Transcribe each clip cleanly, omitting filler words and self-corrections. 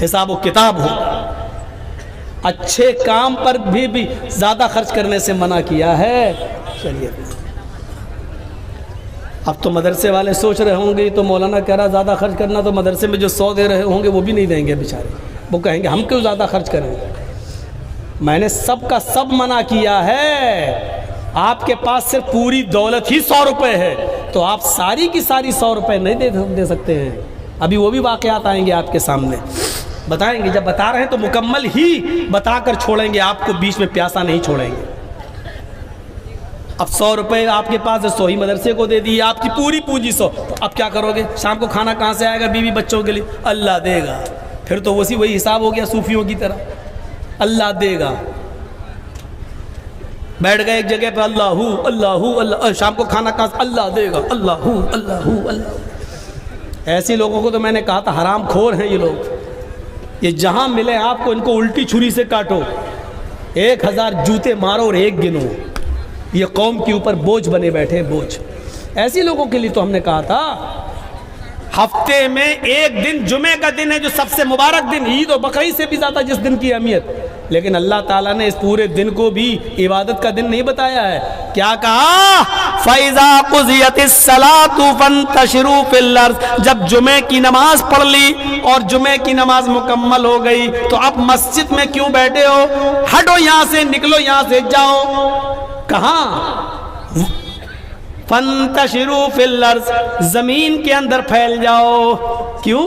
حساب و کتاب ہو. اچھے کام پر بھی زیادہ خرچ کرنے سے منع کیا ہے. چلیے اب تو مدرسے والے سوچ رہے ہوں گے تو مولانا کہہ رہا زیادہ خرچ کرنا، تو مدرسے میں جو 100 دے رہے ہوں گے وہ بھی نہیں دیں گے بیچارے. وہ کہیں گے ہم کیوں زیادہ خرچ کریں. میں نے سب کا سب منع کیا ہے. آپ کے پاس صرف پوری دولت ہی 100 روپے ہے تو آپ ساری کی ساری 100 روپے نہیں دے سکتے ہیں. ابھی وہ بھی واقعات آئیں گے آپ کے سامنے، بتائیں گے. جب بتا رہے ہیں تو مکمل ہی بتا کر چھوڑیں گے، آپ کو بیچ میں پیاسا نہیں چھوڑیں گے. اب 100 روپے آپ کے پاس 100 ہی مدرسے کو دے دیے، آپ کی پوری پونجی 100. تو اب کیا کرو گے؟ شام کو کھانا کہاں سے آئے گا بیوی بچوں کے لیے؟ اللہ دے گا. پھر تو وہی حساب ہو گیا صوفیوں کی طرح، اللہ دے گا. بیٹھ گئے ایک جگہ پہ اللہ اللہ، شام کو کھانا کہاں سے؟ اللہ دے گا. اللہ اللہ. ایسے لوگوں کو تو میں نے کہا تھا حرام خور ہیں یہ لوگ. یہ جہاں ملے آپ کو ان کو الٹی چھری سے کاٹو، 1000 جوتے مارو اور ایک گنو. یہ قوم کے اوپر بوجھ بنے بیٹھے، بوجھ. ایسی لوگوں کے لیے تو ہم نے کہا تھا ہفتے میں ایک دن جمعے کا دن ہے جو سب سے مبارک دن، عید و بقرعید سے بھی زیادہ جس دن کی اہمیت، لیکن اللہ تعالیٰ نے اس پورے دن کو بھی عبادت کا دن نہیں بتایا ہے. کیا کہا؟ فَإِذَا قُضِيَتِ الصَّلَاةُ فَانتَشِرُوا فِي الْأَرْضِ. جب جمعے کی نماز پڑھ لی اور جمعے کی نماز مکمل ہو گئی تو اب مسجد میں کیوں بیٹھے ہو؟ ہٹو یہاں سے، نکلو یہاں سے، جاؤ. کہاں؟ فَانتَشِرُوا فِي الْأَرْضِ. زمین کے اندر پھیل جاؤ. کیوں؟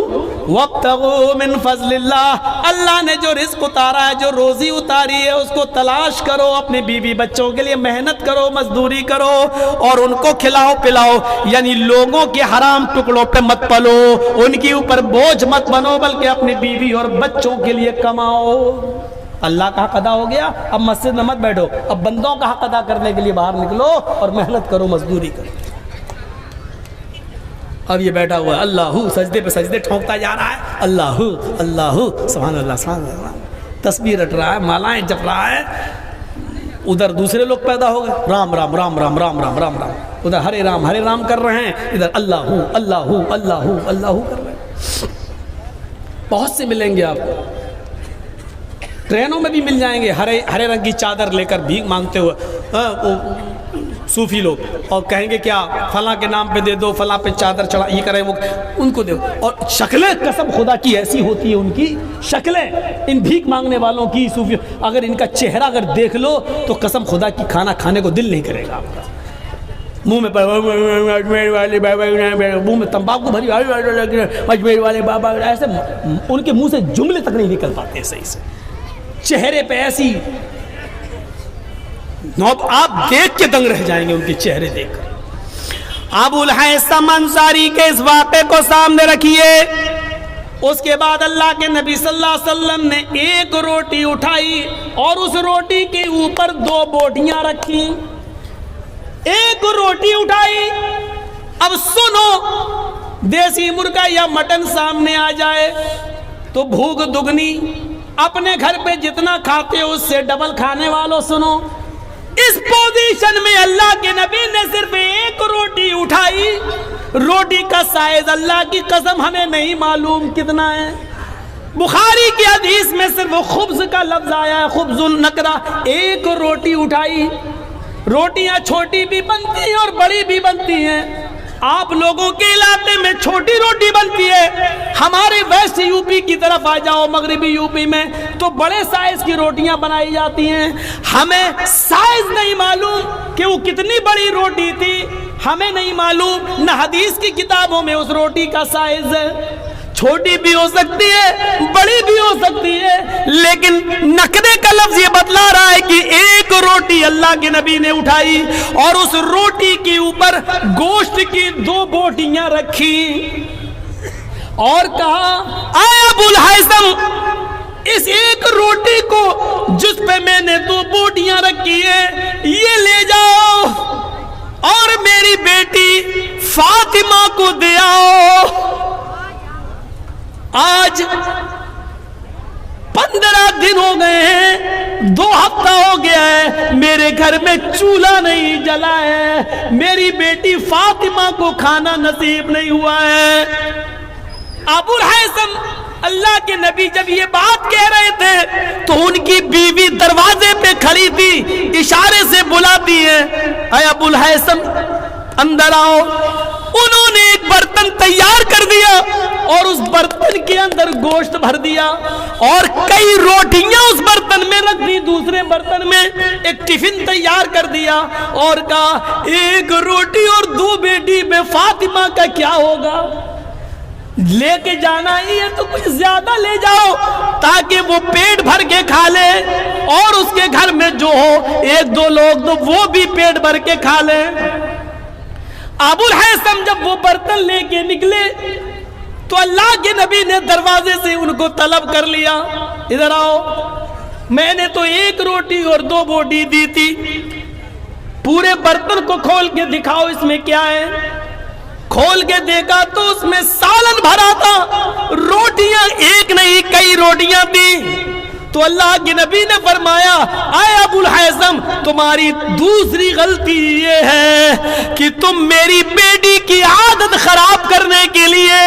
وَابْتَغُوا مِن فَضْلِ اللَّهِ. اللہ نے جو رزق اتارا ہے، جو روزی اتاری ہے، اس کو تلاش کرو. اپنے بیوی بچوں کے لیے محنت کرو، مزدوری کرو اور ان کو کھلاؤ پلاؤ. یعنی لوگوں کے حرام ٹکڑوں پہ مت پلو، ان کے اوپر بوجھ مت بنو، بلکہ اپنی بیوی اور بچوں کے لیے کماؤ. اللہ کا حق ادا ہو گیا. اب مسجد میں مت بیٹھو، اب بندوں کا حق ادا کرنے کے لیے باہر نکلو اور محنت کرو، مزدوری کرو. اب یہ بیٹھا ہوا ہے اللہ، سجدے پہ سجدے ٹھونکتا جا رہا ہے. اللہ اللہ، سبحان اللہ سبحان اللہ، تسبیح رٹ رہا ہے، مالائیں جپ رہا ہے. ادھر دوسرے لوگ پیدا ہو گئے، رام رام رام رام رام رام رام رام. ادھر ہرے رام کر رہے ہیں، ادھر اللہ اللہ اللہ اللہ کر رہے ہیں. بہت سے ملیں گے آپ کو، ٹرینوں میں بھی مل جائیں گے، ہرے رنگ کی چادر لے کر بھیک مانگتے ہوئے صوفی لوگ، اور کہیں گے کیا فلاں کے نام پہ دے دو، فلاں پہ چادر چڑھا، یہ کریں وہ، ان کو دے. اور شکلیں قسم خدا کی ایسی ہوتی ہے، ان کی شکلیں ان بھیک مانگنے والوں کی، صوفی، اگر ان کا چہرہ اگر دیکھ لو تو قسم خدا کی کھانا کھانے کو دل نہیں کرے گا آپ کا. منہ میں تمباکو بھری، اجمیر والے بابا، ایسے ان کے منہ سے جملے تک نہیں نکل پاتے صحیح سے. چہرے پہ ایسی آپ دیکھ کے دنگ رہ جائیں گے ان کے چہرے دیکھ کر. ابو الہیثم انصاری کے اس واقعے کو سامنے رکھیے. اس کے بعد اللہ کے نبی صلی اللہ علیہ وسلم نے ایک روٹی اٹھائی اور اس روٹی کے اوپر 2 بوٹیاں رکھی. ایک روٹی اٹھائی. اب سنو، دیسی مرغا یا مٹن سامنے آ جائے تو بھوک دگنی. اپنے گھر پہ جتنا کھاتے ہو اس سے ڈبل کھانے والوں سنو. اس پوزیشن میں اللہ کے نبی نے صرف ایک روٹی اٹھائی. روٹی کا سائز اللہ کی قسم ہمیں نہیں معلوم کتنا ہے. بخاری کی حدیث میں صرف خبز کا لفظ آیا ہے، خبز النکرہ. ایک روٹی اٹھائی. روٹیاں چھوٹی بھی بنتی ہیں اور بڑی بھی بنتی ہیں. آپ لوگوں کے علاقے میں چھوٹی روٹی بنتی ہے، ہمارے ویسٹ یو پی کی طرف آ جاؤ، مغربی یو پی میں تو بڑے سائز کی روٹیاں بنائی جاتی ہیں. ہمیں سائز نہیں معلوم کہ وہ کتنی بڑی روٹی تھی، ہمیں نہیں معلوم، نہ حدیث کی کتابوں میں اس روٹی کا سائز ہے. چھوٹی بھی ہو سکتی ہے، بڑی بھی ہو سکتی ہے، لیکن نقدے کا لفظ یہ بتلا رہا ہے کہ ایک روٹی اللہ کے نبی نے اٹھائی اور اس روٹی کے اوپر گوشت کی 2 بوٹیاں رکھی اور کہا، اے ابو الہیثم، اس ایک روٹی کو جس پہ میں نے 2 بوٹیاں رکھی ہیں یہ لے جاؤ اور میری بیٹی فاطمہ کو دے آؤ. آج 15 دن ہو گئے ہیں، 2 ہفتہ ہو گیا ہے، میرے گھر میں چولہا نہیں جلا ہے، میری بیٹی فاطمہ کو کھانا نصیب نہیں ہوا ہے. ابو الہیثم اللہ کے نبی جب یہ بات کہہ رہے تھے تو ان کی بیوی دروازے پہ کھڑی تھی، اشارے سے بلاتی ہے، اے ابو الہیثم اندر آؤ۔ انہوں نے ایک برتن تیار کر دیا اور اس برتن کے اندر گوشت بھر دیا اور کئی روٹیاں اس برتن میں رکھ دی، دوسرے برتن میں ایک ٹفن تیار کر دیا اور کہا ایک روٹی اور 2 بیٹی میں فاطمہ کا کیا ہوگا؟ لے کے جانا ہی ہے تو کچھ زیادہ لے جاؤ تاکہ وہ پیٹ بھر کے کھا لے، اور اس کے گھر میں جو ہو 1-2 لوگ تو وہ بھی پیٹ بھر کے کھا لے۔ ابو الہیثم جب وہ برتن لے کے نکلے تو اللہ کے نبی نے دروازے سے ان کو طلب کر لیا، ادھر آؤ، میں نے تو 1 روٹی اور 2 بوٹی دی تھی، پورے برتن کو کھول کے دکھاؤ اس میں کیا ہے۔ کھول کے دیکھا تو اس میں سالن بھرا تھا، روٹیاں ایک نہیں کئی روٹیاں تھیں۔ تو اللہ کے نبی نے فرمایا اے ابو الہیثم تمہاری دوسری غلطی یہ ہے کہ تم میری بیٹی کی عادت خراب کرنے کے لیے،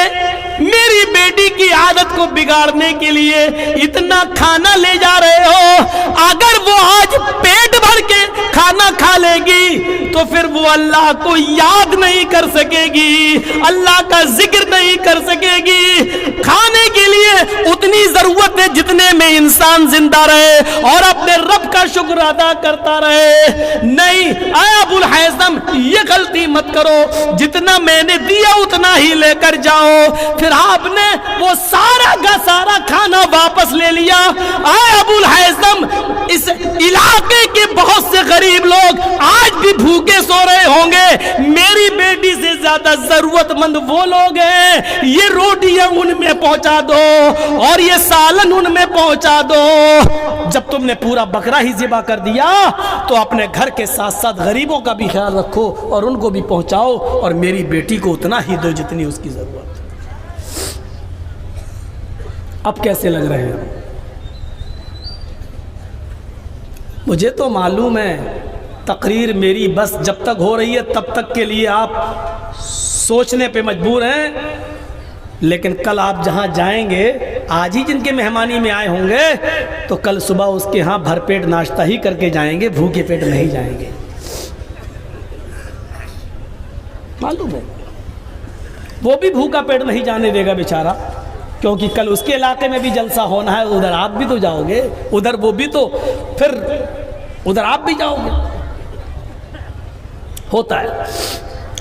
میری بیٹی کی عادت کو بگاڑنے کے لیے اتنا کھانا لے جا رہے ہو۔ اگر وہ آج پیٹ بھر کے کھانا کھا لے گی تو پھر وہ اللہ کو یاد نہیں کر سکے گی، اللہ کا ذکر نہیں کر سکے گی۔ کھانے کے لیے اتنی ضرورت ہے جتنے میں انسان زندہ رہے اور اپنے رب کا شکر ادا کرتا رہے۔ نہیں اے ابو الہیثم یہ غلطی مت کرو، جتنا میں نے دیا اتنا ہی لے کر جاؤ۔ پھر آپ نے وہ سارا کا سارا کھانا واپس لے لیا۔ اے ابو الہیثم اس علاقے کے بہت سے غریب لوگ آج بھی بھوکے سو رہے ہوں گے، میری بیٹی سے زیادہ ضرورت مند وہ لوگ ہیں، یہ روٹیاں ان میں پہنچا دو اور یہ سالن ان میں پہنچا دو۔ جب تم نے پورا بکرا ہی ذبح کر دیا تو اپنے گھر کے ساتھ ساتھ غریبوں کا بھی خیال رکھو اور ان کو بھی پہنچاؤ، اور میری بیٹی کو اتنا ہی دو جتنی اس کی ضرورت۔ اب کیسے لگ رہے ہیں؟ مجھے تو معلوم ہے تقریر میری بس جب تک ہو رہی ہے تب تک کے لیے آپ سوچنے پہ مجبور ہیں، لیکن کل آپ جہاں جائیں گے، آج ہی جن کے مہمانی میں آئے ہوں گے تو کل صبح اس کے ہاں بھر پیٹ ناشتہ ہی کر کے جائیں گے، بھوکے پیٹ نہیں جائیں گے، معلوم ہے۔ وہ بھی بھوکا پیٹ نہیں جانے دے گا بیچارہ، کیونکہ کل اس کے علاقے میں بھی جلسہ ہونا ہے، ادھر آپ بھی تو جاؤ گے، ادھر وہ بھی تو، پھر ادھر آپ بھی جاؤ گے۔ ہوتا ہے،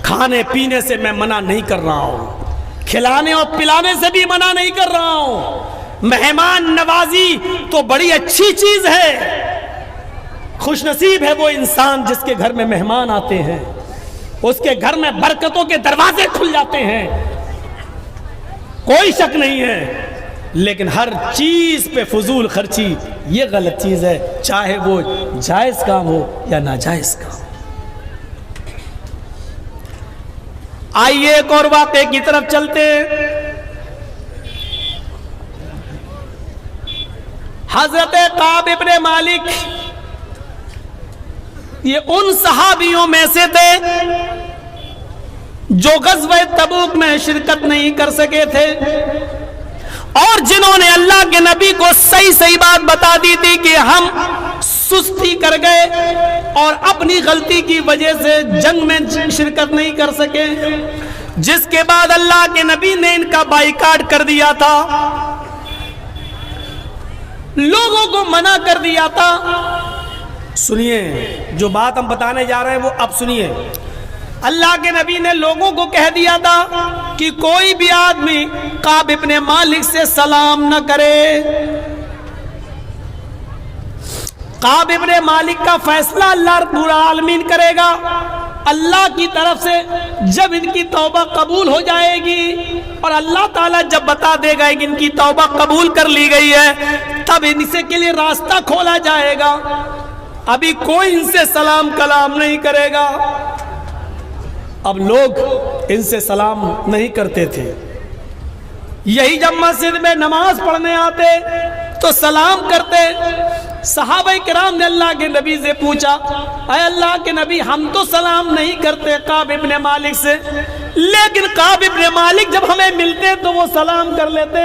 کھانے پینے سے میں منع نہیں کر رہا ہوں، کھلانے اور پلانے سے بھی منع نہیں کر رہا ہوں۔ مہمان نوازی تو بڑی اچھی چیز ہے، خوش نصیب ہے وہ انسان جس کے گھر میں مہمان آتے ہیں، اس کے گھر میں برکتوں کے دروازے کھل جاتے ہیں، کوئی شک نہیں ہے، لیکن ہر چیز پہ فضول خرچی یہ غلط چیز ہے، چاہے وہ جائز کام ہو یا ناجائز کام۔ آئیے ایک اور واقعے کی طرف چلتے ہیں۔ حضرت کعب ابن مالک یہ ان صحابیوں میں سے تھے جو غزوہ تبوک میں شرکت نہیں کر سکے تھے، اور جنہوں نے اللہ کے نبی کو صحیح بات بتا دی تھی کہ ہم سستی کر گئے اور اپنی غلطی کی وجہ سے جنگ میں شرکت نہیں کر سکے، جس کے بعد اللہ کے نبی نے ان کا بائیکاٹ کر دیا تھا، لوگوں کو منع کر دیا تھا۔ سنیے جو بات ہم بتانے جا رہے ہیں وہ اب سنیے۔ اللہ کے نبی نے لوگوں کو کہہ دیا تھا کہ کوئی بھی آدمی کعب ابن مالک سے سلام نہ کرے۔ کعب ابن مالک کا فیصلہ اللہ رب العالمین کرے گا، اللہ کی طرف سے جب ان کی توبہ قبول ہو جائے گی اور اللہ تعالیٰ جب بتا دے گا کہ ان کی توبہ قبول کر لی گئی ہے تب ان سے کے لیے راستہ کھولا جائے گا، ابھی کوئی ان سے سلام کلام نہیں کرے گا۔ اب لوگ ان سے سلام نہیں کرتے تھے، یہی جب مسجد میں نماز پڑھنے آتے تو سلام کرتے۔ صحابہ کرام نے اللہ کے نبی سے پوچھا اے اللہ کے نبی ہم تو سلام نہیں کرتے کعب ابن مالک سے، لیکن کعب ابن مالک جب ہمیں ملتے تو وہ سلام کر لیتے۔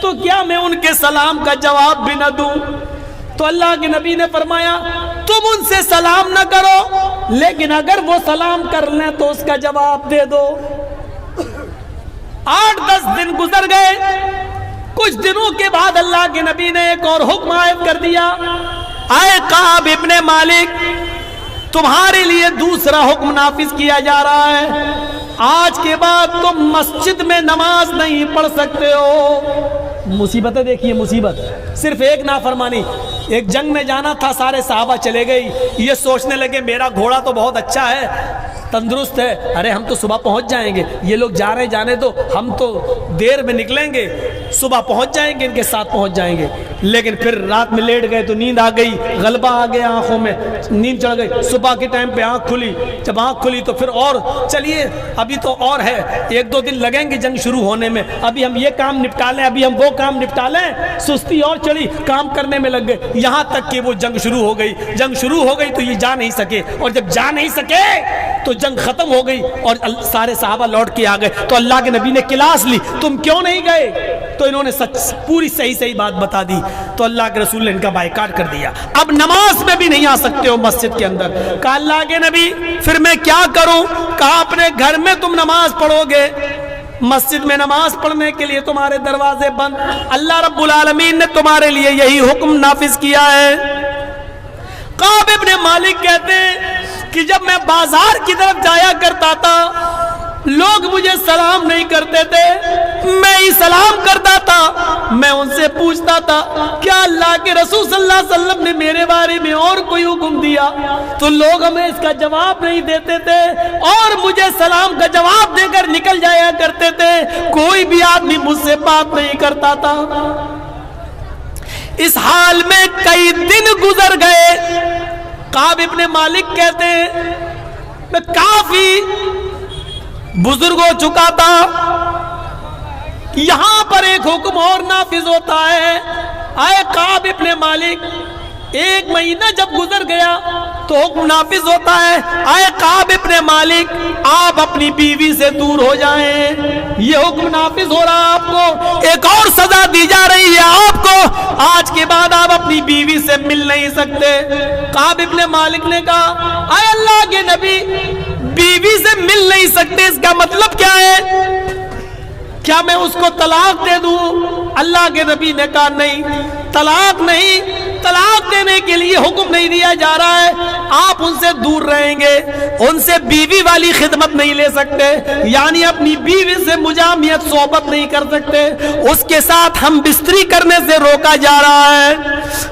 تو کیا میں ان کے سلام کا جواب بھی نہ دوں؟ تو اللہ کے نبی نے فرمایا تم ان سے سلام نہ کرو، لیکن اگر وہ سلام کر لیں تو اس کا جواب دے دو۔ 8-10 دن گزر گئے، کچھ دنوں کے بعد اللہ کے نبی نے ایک اور حکم عائد کر دیا، اے کعب ابن مالک، تمہارے لیے دوسرا حکم نافذ کیا جا رہا ہے، آج کے بعد تم مسجد میں نماز نہیں پڑھ سکتے ہو۔ مصیبتیں دیکھیے، مصیبت صرف ایک نافرمانی، ایک جنگ میں جانا تھا، سارے صحابہ چلے گئی، یہ سوچنے لگے میرا گھوڑا تو بہت اچھا ہے، تندرست ہے، ارے ہم تو صبح پہنچ جائیں گے، یہ لوگ جا رہے جانے دو، ہم تو دیر میں نکلیں گے، صبح پہنچ جائیں گے، ان کے ساتھ پہنچ جائیں گے۔ لیکن پھر رات میں لیٹ گئے تو نیند آ گئی، غلبہ آ گیا آنکھوں میں، نیند چڑھ گئی، صبح کے ٹائم پہ آنکھ کھلی، جب آنکھ کھلی تو پھر اور چلیے ابھی تو اور ہے، 1-2 دن لگیں گے جنگ شروع ہونے میں، ابھی ہم یہ کام نپٹا لیں، ابھی ہم وہ کام نپٹا لیں، سستی اور چڑھی، کام کرنے میں لگ گئے، یہاں تک کہ وہ جنگ شروع ہو گئی۔ جنگ شروع ہو گئی تو یہ جا نہیں سکے، اور جب جا نہیں سکے تو جنگ ختم ہو گئی اور سارے صحابہ لوٹ کے آ گئے۔ تو اللہ کے نبی نے کلاس لی، تم کیوں نہیں گئے؟ تو انہوں نے پوری صحیح بات بتا دی، تو اللہ کے رسول نے ان کا بائیکاٹ کر دیا، اب نماز میں بھی نہیں آ سکتے ہو مسجد کے اندر۔ کہا اللہ کے نبی پھر میں کیا کروں؟ کہا اپنے گھر میں تم نماز پڑھو گے، مسجد میں نماز پڑھنے کے لیے تمہارے دروازے بند، اللہ رب العالمین نے تمہارے لیے یہی حکم نافذ کیا ہے۔ کعب ابن مالک کہتے ہیں کہ جب میں بازار کی طرف جایا کرتا تھا، لوگ مجھے سلام نہیں کرتے تھے، میں ہی سلام کرتا تھا، میں ان سے پوچھتا تھا کیا اللہ کے رسول صلی اللہ علیہ وسلم نے میرے بارے میں اور کوئی حکم دیا؟ تو لوگ ہمیں اس کا جواب نہیں دیتے تھے اور مجھے سلام کا جواب دے کر نکل جایا کرتے تھے، کوئی بھی آدمی مجھ سے بات نہیں کرتا تھا۔ اس حال میں کئی دن گزر گئے، کعب ابن مالک کہتے ہیں میں کافی بزرگ ہو چکا تھا، یہاں پر ایک حکم اور نافذ ہوتا ہے، اے کعب ابن مالک، 1 مہینہ جب گزر گیا تو حکم نافذ ہوتا ہے، اے کعب ابن مالک آپ اپنی بیوی سے دور ہو جائیں، یہ حکم نافذ ہو رہا، آپ کو ایک اور سزا دی جا رہی ہے، آپ کو آج کے بعد آپ اپنی بیوی سے مل نہیں سکتے۔ کعب ابن مالک نے کہا اے اللہ کے نبی بیوی سے مل نہیں سکتے، اس کا مطلب کیا ہے؟ کیا میں اس کو طلاق دے دوں؟ اللہ کے نبی نے کہا نہیں، طلاق نہیں، طلاق دینے کے لیے حکم نہیں دیا جا رہا ہے، آپ ان سے دور رہیں گے، ان سے بیوی والی خدمت نہیں لے سکتے، یعنی اپنی بیوی سے مجامعت صحبت نہیں کر سکتے، اس کے ساتھ ہم بستری کرنے سے روکا جا رہا ہے۔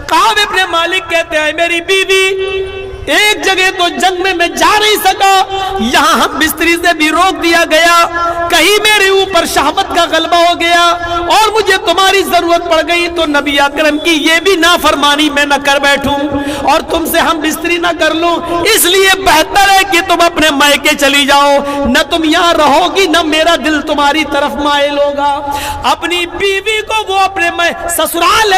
کعب ابن مالک کہتے ہیں میری بیوی ایک جگہ تو جنگ میں جا نہیں سکا، یہاں ہم بستری سے بھی روک دیا گیا، کہیں میرے اوپر شہوت کا غلبہ ہو گیا اور مجھے تمہاری ضرورت پڑ گئی تو نبی اکرم کی یہ بھی نافرمانی میں نہ کر بیٹھوں اور تم سے ہم بستری نہ کر لوں، اس لیے بہتر ہے کہ تم اپنے مائکے چلی جاؤ، نہ تم یہاں رہو گی نہ میرا دل تمہاری طرف مائل ہوگا۔ اپنی بیوی کو وہ اپنے سسرال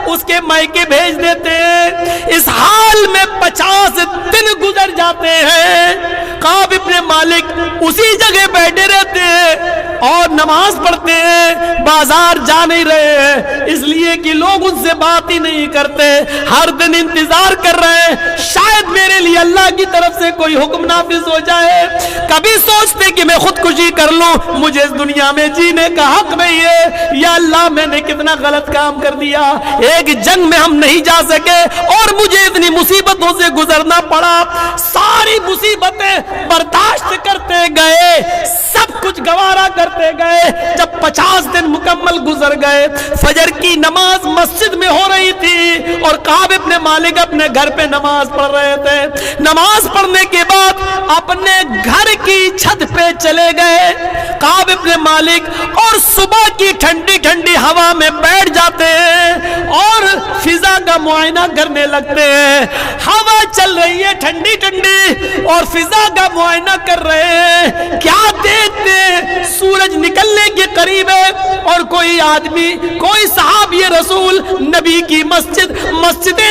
اس کے مائکے بھیج دیتے ہیں۔ اس حال میں 50 دن گزر جاتے ہیں، کعب ابن مالک اسی جگہ بیٹھے رہتے ہیں اور نماز پڑھتے ہیں، بازار جا نہیں رہے ہیں، اس لیے کہ لوگ ان سے بات ہی نہیں کرتے، ہر دن انتظار کر رہے ہیں شاید میرے لیے اللہ کی طرف سے کوئی حکم نافذ ہو جائے، کبھی سوچتے کہ میں خودکشی کر لوں، مجھے اس دنیا میں جینے کا حق نہیں ہے، یا اللہ میں نے کتنا غلط کام کر دیا، ایک جنگ میں ہم نہیں جا سکے اور مجھے اتنی مصیبتوں سے گزرنا پڑا، ساری مصیبتیں برداشت کرتے گئے، سب کچھ گوارا کرتے گئے، جب 50 دن مکمل گزر گئے، فجر کی نماز مسجد میں ہو رہی تھی اور کعب ابن مالک اپنے گھر پہ نماز پڑھ رہے تھے، نماز پڑھنے کے بعد اپنے گھر کی چھت پہ چلے گئے کعب ابن مالک اور صبح کی ٹھنڈی ٹھنڈی ہوا میں بیٹھ جاتے ہیں اور فضا کا معائنہ کرنے لگتے ہیں، ہوا چل رہی ہے ٹھنڈی ٹھنڈی اور فضا کا معائنہ کر رہے ہیں، کیا دیکھتے ہیں سورج نکلنے کے قریب ہے اور کوئی آدمی، کوئی صحابی رسول نبی کی مسجد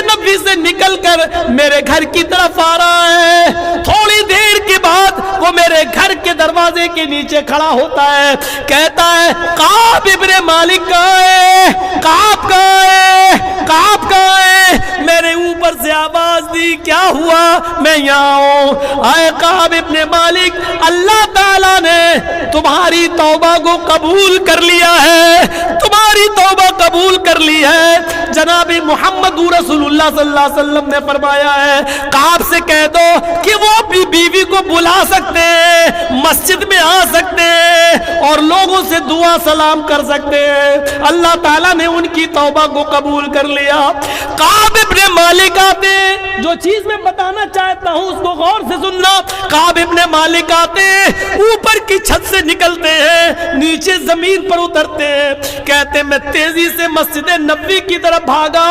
نبی سے نکل کر میرے گھر کی طرف آ رہا ہے، تھوڑی دیر کے بعد وہ میرے گھر کے دروازے کے نیچے کھڑا ہوتا ہے, کہتا ہے کعب ابن مالک کہاں ہے, کعب کہاں ہے, کعب کہاں ہے. میرے اوپر سے آواز دی, کیا ہوا, میں یہاں ہوں. آئے کعب ابن مالک, اللہ تعالیٰ نے تمہاری توبہ کو قبول کر لیا ہے, تمہاری توبہ قبول کر لی ہے. جناب محمد رسول اللہ صلی اللہ علیہ وسلم نے فرمایا ہے کعب سے کہہ دو کہ وہ اپنی بیوی کو بلا سکتے ہیں, مسجد میں آ سکتے ہیں اور لوگوں سے دعا سلام کر سکتے ہیں. اللہ تعالیٰ نے ان کی توبہ کو قبول کر لیا. کعب ابن مالک آتے, جو چیز میں بتانا چاہتا ہوں اس کو غور سے سننا. کعب ابن مالک آتے, اوپر کی چھت سے نکلتے ہیں, نیچے زمین پر اترتے ہیں, کہتے میں تیزی سے مسجد نبوی کی طرف بھاگا.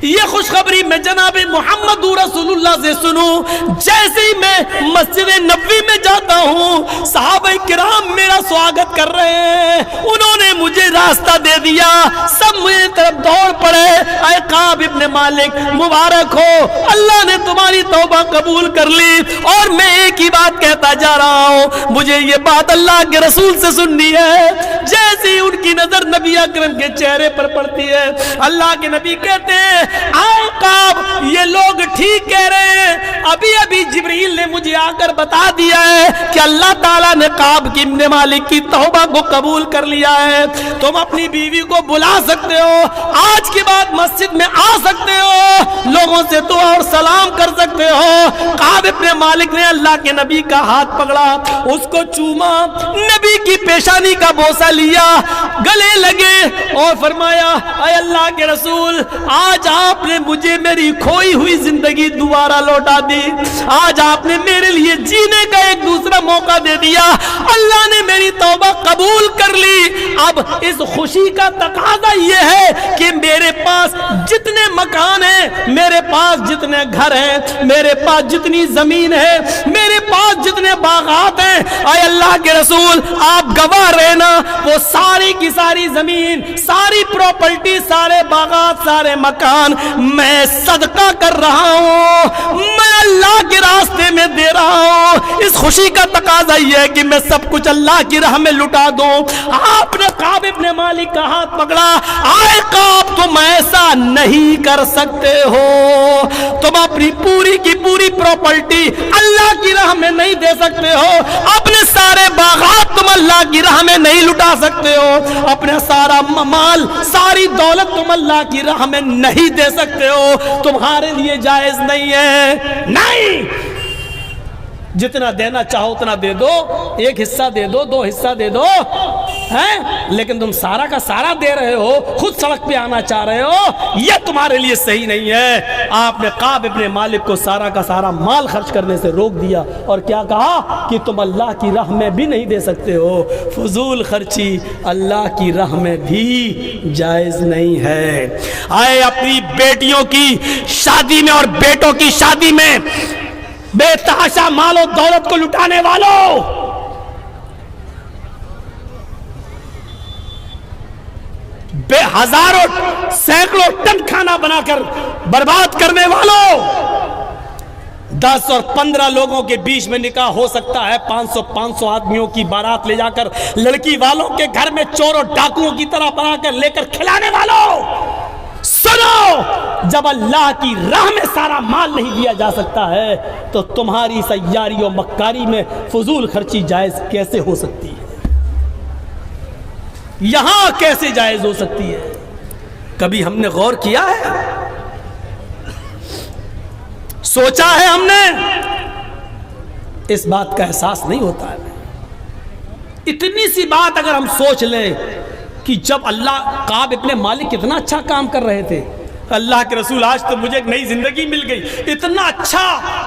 یہ خوشخبری میں جناب محمد رسول اللہ سے سنوں. جیسے ہی میں مسجد نبوی میں جاتا ہوں, صحابہ کرام میرا سواگت کر رہے ہیں, انہوں نے مجھے راستہ دے دیا, سب میری طرف دوڑ پڑے. اے کعب ابن مالک مبارک ہو, اللہ نے تمہاری توبہ قبول کر لی. اور میں ایک ہی بات کہتا جا رہا ہوں, مجھے یہ بات اللہ کے رسول سے سننی ہے. جیسے ہی ان کی نظر نبی اکرم کے چہرے پر پڑتی ہے, اللہ کے نبی کہتے ہیں آئے کعب, یہ لوگ ٹھیک کہہ رہے ہیں, ابھی ابھی جبریل نے مجھے آ کر بتا دیا ہے کہ اللہ تعالیٰ نے کعب ابن مالک کی توبہ کو قبول کر لیا ہے. تم اپنی بیوی کو بلا سکتے ہو, آج کے بعد مسجد میں آ سکتے ہو, لوگوں سے دعا اور سلام کر سکتے ہو. کعب ابن مالک نے اللہ کے نبی کا ہاتھ پکڑا, اس کو چوما, نبی کی پیشانی کا بوسہ لیا, گلے لگے اور فرمایا اے اللہ کے رسول, آج آپ نے مجھے میری کھوئی ہوئی زندگی دوبارہ لوٹا دی, آج آپ نے میرے لیے جینے کا ایک دوسرا موقع دے دیا, اللہ نے میری توبہ قبول کر لی. اب اس خوشی کا تقاضا یہ ہے کہ میرے پاس جتنے مکان ہیں, میرے پاس جتنے گھر ہیں, میرے پاس جتنی زمین ہے, میرے پاس جتنے باغات ہیں, اے اللہ کے رسول آپ گواہ رہنا, وہ ساری کی ساری زمین, ساری پراپرٹی, سارے باغات, سارے مکان میں صدقہ کر رہا ہوں, میں اللہ کے راستے میں دے رہا ہوں. اس خوشی کا تقاضا یہ ہے کہ میں سب کچھ اللہ کی راہ میں لٹا دوں. آپ نے کعب ابن مالک کا ہاتھ پکڑا, آئے کعب تم ایسا نہیں کر سکتے ہو, تم اپنی پوری کی پوری پراپرٹی اللہ کی راہ میں نہیں دے سکتے ہو, اپنے سارے باغات تم اللہ کی راہ میں نہیں لٹا سکتے ہو, اپنا سارا مال, ساری دولت تم اللہ کی راہ میں نہیں دے سکتے ہو, تمہارے لیے جائز نہیں ہے. نہیں, جتنا دینا چاہو اتنا دے دو, ایک حصہ دے دو, دو حصہ دے دو, ہیں, لیکن تم سارا کا سارا دے رہے ہو, خود سڑک پہ آنا چاہ رہے ہو, یہ تمہارے لیے صحیح نہیں ہے. آپ نے کعب ابن مالک کو سارا کا سارا مال خرچ کرنے سے روک دیا اور کیا کہا کہ تم اللہ کی راہ میں بھی نہیں دے سکتے ہو. فضول خرچی اللہ کی راہ میں بھی جائز نہیں ہے. آئے اپنی بیٹیوں کی شادی میں اور بیٹوں کی شادی میں بے تحاشا مال و دولت کو لٹانے والوں, بے ہزاروں سینکڑوں ٹن کھانا بنا کر برباد کرنے والوں, 10 اور 15 لوگوں کے بیچ میں نکاح ہو سکتا ہے, 500 آدمیوں کی بارات لے جا کر لڑکی والوں کے گھر میں چوروں ڈاکوؤں کی طرح بنا کر لے کر کھلانے والوں, سنو, جب اللہ کی راہ میں سارا مال نہیں دیا جا سکتا ہے تو تمہاری سیاری و مکاری میں فضول خرچی جائز کیسے ہو سکتی ہے؟ یہاں کیسے جائز ہو سکتی ہے؟ کبھی ہم نے غور کیا ہے؟ سوچا ہے ہم نے؟ اس بات کا احساس نہیں ہوتا ہے. اتنی سی بات اگر ہم سوچ لیں کہ جب اللہ, کعب ابن مالک کتنا اچھا کام کر رہے تھے, اللہ کے رسول آج تو مجھے ایک نئی زندگی مل گئی, اتنا اچھا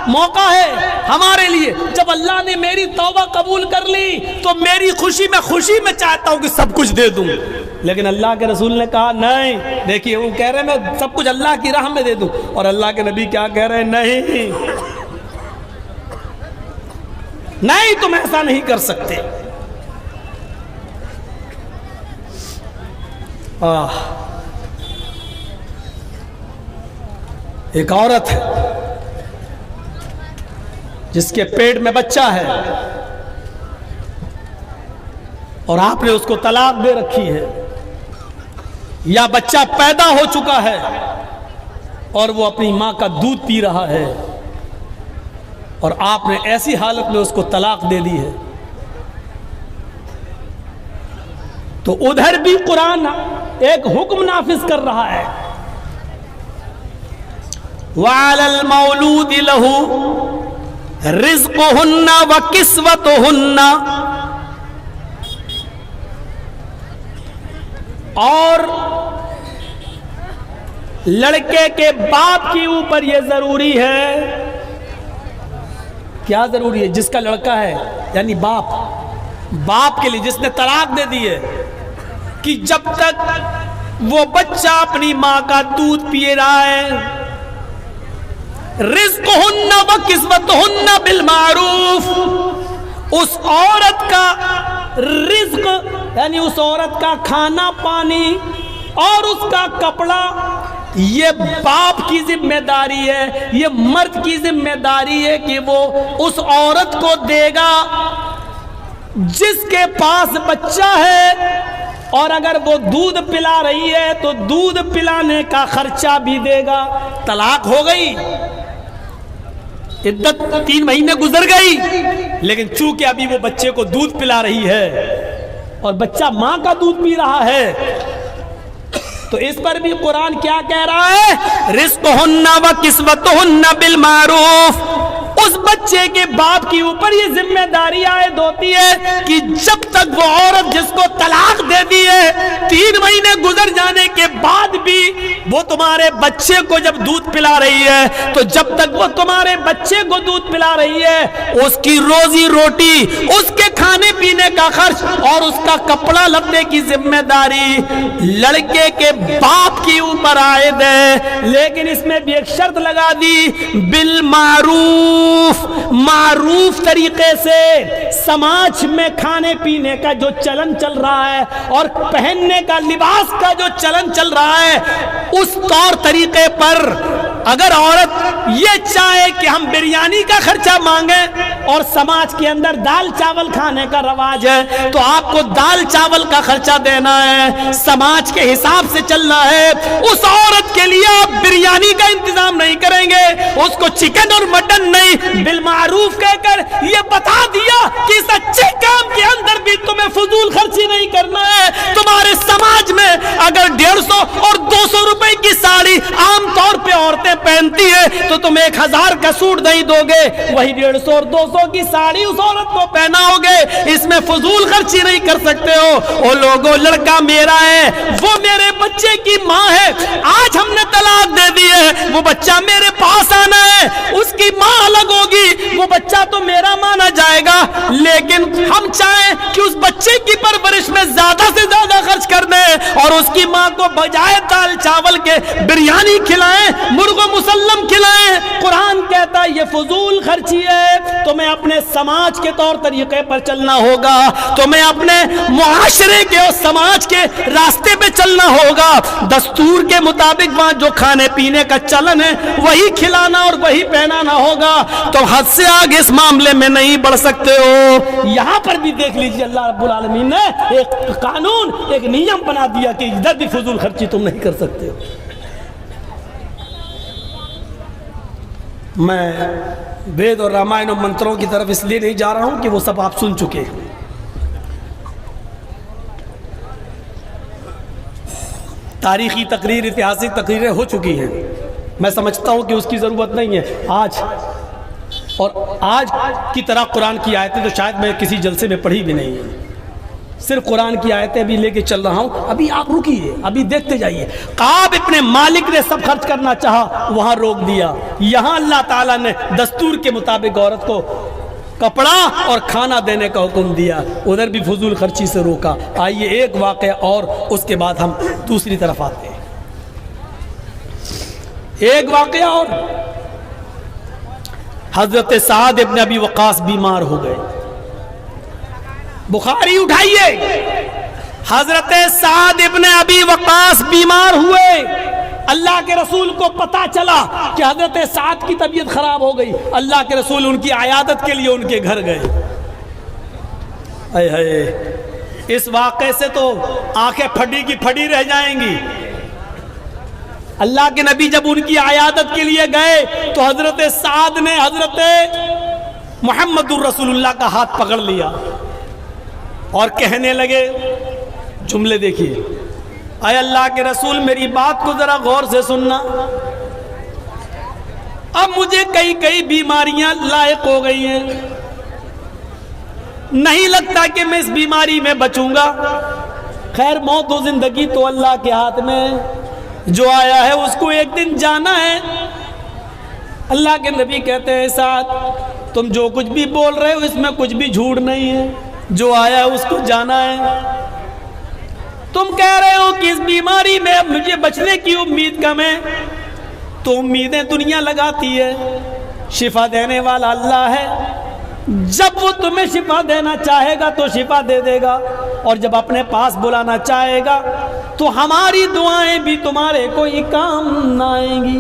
موقع ہے ہمارے لیے, جب اللہ نے میری توبہ قبول کر لی تو میری خوشی میں چاہتا ہوں کہ سب کچھ دے دوں, لیکن اللہ کے رسول نے کہا نہیں. دیکھیے وہ کہہ رہے ہیں میں سب کچھ اللہ کی راہ میں دے دوں, اور اللہ کے نبی کیا کہہ رہے ہیں, نہیں نہیں, تم ایسا نہیں کر سکتے. ایک عورت ہے جس کے پیٹ میں بچہ ہے, اور آپ نے اس کو طلاق دے رکھی ہے، یا بچہ پیدا ہو چکا ہے اور وہ اپنی ماں کا دودھ پی رہا ہے اور آپ نے ایسی حالت میں اس کو طلاق دے دی ہے، تو ادھر بھی قرآن ایک حکم نافذ کر رہا ہے، وَعَلَى الْمَوْلُودِ لَهُ رِزْقُهُنَّ وَكِسْوَتُهُنَّ، اور لڑکے کے باپ کے اوپر یہ ضروری ہے، کیا ضروری ہے؟ جس کا لڑکا ہے یعنی باپ کے لیے جس نے طلاق دے دی ہے، کہ جب تک وہ بچہ اپنی ماں کا دودھ پیے رہا ہے، رزقہن و کسوتہن بالمعروف، اس عورت کا رزق یعنی اس عورت کا کھانا پانی اور اس کا کپڑا یہ باپ کی ذمہ داری ہے، یہ مرد کی ذمہ داری ہے کہ وہ اس عورت کو دے گا جس کے پاس بچہ ہے، اور اگر وہ دودھ پلا رہی ہے تو دودھ پلانے کا خرچہ بھی دے گا۔ طلاق ہو گئی، عدت 3 مہینے گزر گئی، لیکن چونکہ ابھی وہ بچے کو دودھ پلا رہی ہے اور بچہ ماں کا دودھ پی رہا ہے، تو اس پر بھی قرآن کیا کہہ رہا ہے؟ رزقہن و کسوتہن بالمعروف، اس بچے کے باپ کے اوپر یہ ذمہ داری عائد ہوتی ہے کہ جب تک وہ عورت جس کو طلاق دے دی ہے 3 مہینے گزر جانے کے بعد بھی وہ تمہارے بچے کو جب دودھ پلا رہی ہے، تو جب تک وہ تمہارے بچے کو دودھ پلا رہی ہے، اس کی روزی روٹی، اس کے کھانے پینے کا خرچ اور اس کا کپڑا لبنے کی ذمہ داری لڑکے کے باپ کے اوپر عائد ہے۔ لیکن اس میں بھی ایک شرط لگا دی، بالمعروف، معروف طریقے سے۔ سماج میں کھانے پینے کا جو چلن چل رہا ہے اور پہننے کا لباس کا جو چلن چل رہا ہے، اس طور طریقے پر اگر عورت یہ چاہے کہ ہم بریانی کا خرچہ مانگیں اور سماج کے اندر دال چاول کھانے کا رواج ہے، تو آپ کو دال چاول کا خرچہ دینا ہے، سماج کے حساب سے چلنا ہے۔ اس عورت کے لیے آپ بریانی کا انتظام نہیں کریں گے، اس کو چکن اور مٹن نہیں، بالمعروف کہہ کر یہ بتا دیا کہ اس اچھے کام کے اندر بھی تمہیں فضول خرچی نہیں کرنا ہے۔ تمہارے سماج میں اگر 150 اور 200 روپے کی ساڑی عام طور پہ عورتیں پہنتی ہے تو تم 1000 کا سوٹ نہیں دو گے، وہی 150 اور 200 کی ساڑی اس عورت کو پہنا ہوگے، اس میں فضول خرچی نہیں کر سکتے ہو۔ او لوگوں، لڑکا میرا ہے، وہ میرے بچے کی ماں ہے، آج ہم نے طلاق دے دی ہے، وہ بچہ میرے پاس آنا ہے، اس کی ماں الگ ہوگی، وہ بچہ تو میرا مانا جائے گا، لیکن ہم چاہیں کہ اس بچے کی پرورش میں زیادہ سے زیادہ خرچ کر دیں اور اس کی ماں کو بجائے دال چاول کے بریانی کھلائیں، مرغ مسلم کھلائیں۔ قرآن کہتا ہے یہ فضول خرچی ہے، تمہیں اپنے سماج کے طور طریقے پر چلنا ہوگا، تمہیں اپنے معاشرے کے اور سماج کے راستے پہ چلنا ہوگا، دستور کے مطابق وہاں جو کھانے پینے کا چلن ہے وہی کھلانا اور وہی پہنانا ہوگا، تو حد سے آگے اس معاملے میں نہیں بڑھ سکتے ہو۔ یہاں پر بھی دیکھ لیجیے اللہ رب العالمین نے ایک قانون، ایک نیم بنا دیا کہ ادھر بھی فضول خرچی تم نہیں کر سکتے ہو۔ میں وید اور رامائن اور منتروں کی طرف اس لیے نہیں جا رہا ہوں کہ وہ سب آپ سن چکے ہیں، تاریخی تقریر، اتہاسک تقریریں ہو چکی ہیں، میں سمجھتا ہوں کہ اس کی ضرورت نہیں ہے۔ آج کی طرح قرآن کی آیتیں تو شاید میں کسی جلسے میں پڑھی بھی نہیں ہے، صرف قرآن کی آیتیں بھی لے کے چل رہا ہوں۔ ابھی آپ رکیے، ابھی دیکھتے جائیے۔ قاب ابن مالک نے سب خرچ کرنا چاہا، وہاں روک دیا۔ یہاں اللہ تعالیٰ نے دستور کے مطابق عورت کو کپڑا اور کھانا دینے کا حکم دیا، ادھر بھی فضول خرچی سے روکا۔ آئیے ایک واقعہ اور، اس کے بعد ہم دوسری طرف آتے ہیں۔ ایک واقعہ اور، حضرت سعد ابن ابی وقاص بیمار ہو گئے۔ بخاری اٹھائیے، حضرت سعد ابن ابی وقاص بیمار ہوئے، اللہ کے رسول کو پتا چلا کہ حضرت سعد کی طبیعت خراب ہو گئی، اللہ کے رسول ان کی عیادت کے لیے ان کے گھر گئے۔ اس واقعے سے تو آنکھیں پھٹی کی پھٹی رہ جائیں گی۔ اللہ کے نبی جب ان کی عیادت کے لیے گئے تو حضرت سعد نے حضرت محمد الرسول اللہ کا ہاتھ پکڑ لیا اور کہنے لگے، جملے دیکھیے، اے اللہ کے رسول میری بات کو ذرا غور سے سننا، اب مجھے کئی بیماریاں لاحق ہو گئی ہیں، نہیں لگتا کہ میں اس بیماری میں بچوں گا۔ خیر موت و زندگی تو اللہ کے ہاتھ میں، جو آیا ہے اس کو ایک دن جانا ہے۔ اللہ کے نبی کہتے ہیں سعد تم جو کچھ بھی بول رہے ہو اس میں کچھ بھی جھوٹ نہیں ہے، جو آیا ہے اس کو جانا ہے۔ تم کہہ رہے ہو کہ اس بیماری میں اب مجھے بچنے کی امید کم ہے، تو امیدیں دنیا لگاتی ہے، شفا دینے والا اللہ ہے، جب وہ تمہیں شفا دینا چاہے گا تو شفا دے دے گا، اور جب اپنے پاس بلانا چاہے گا تو ہماری دعائیں بھی تمہارے کوئی کام نہ آئیں گی۔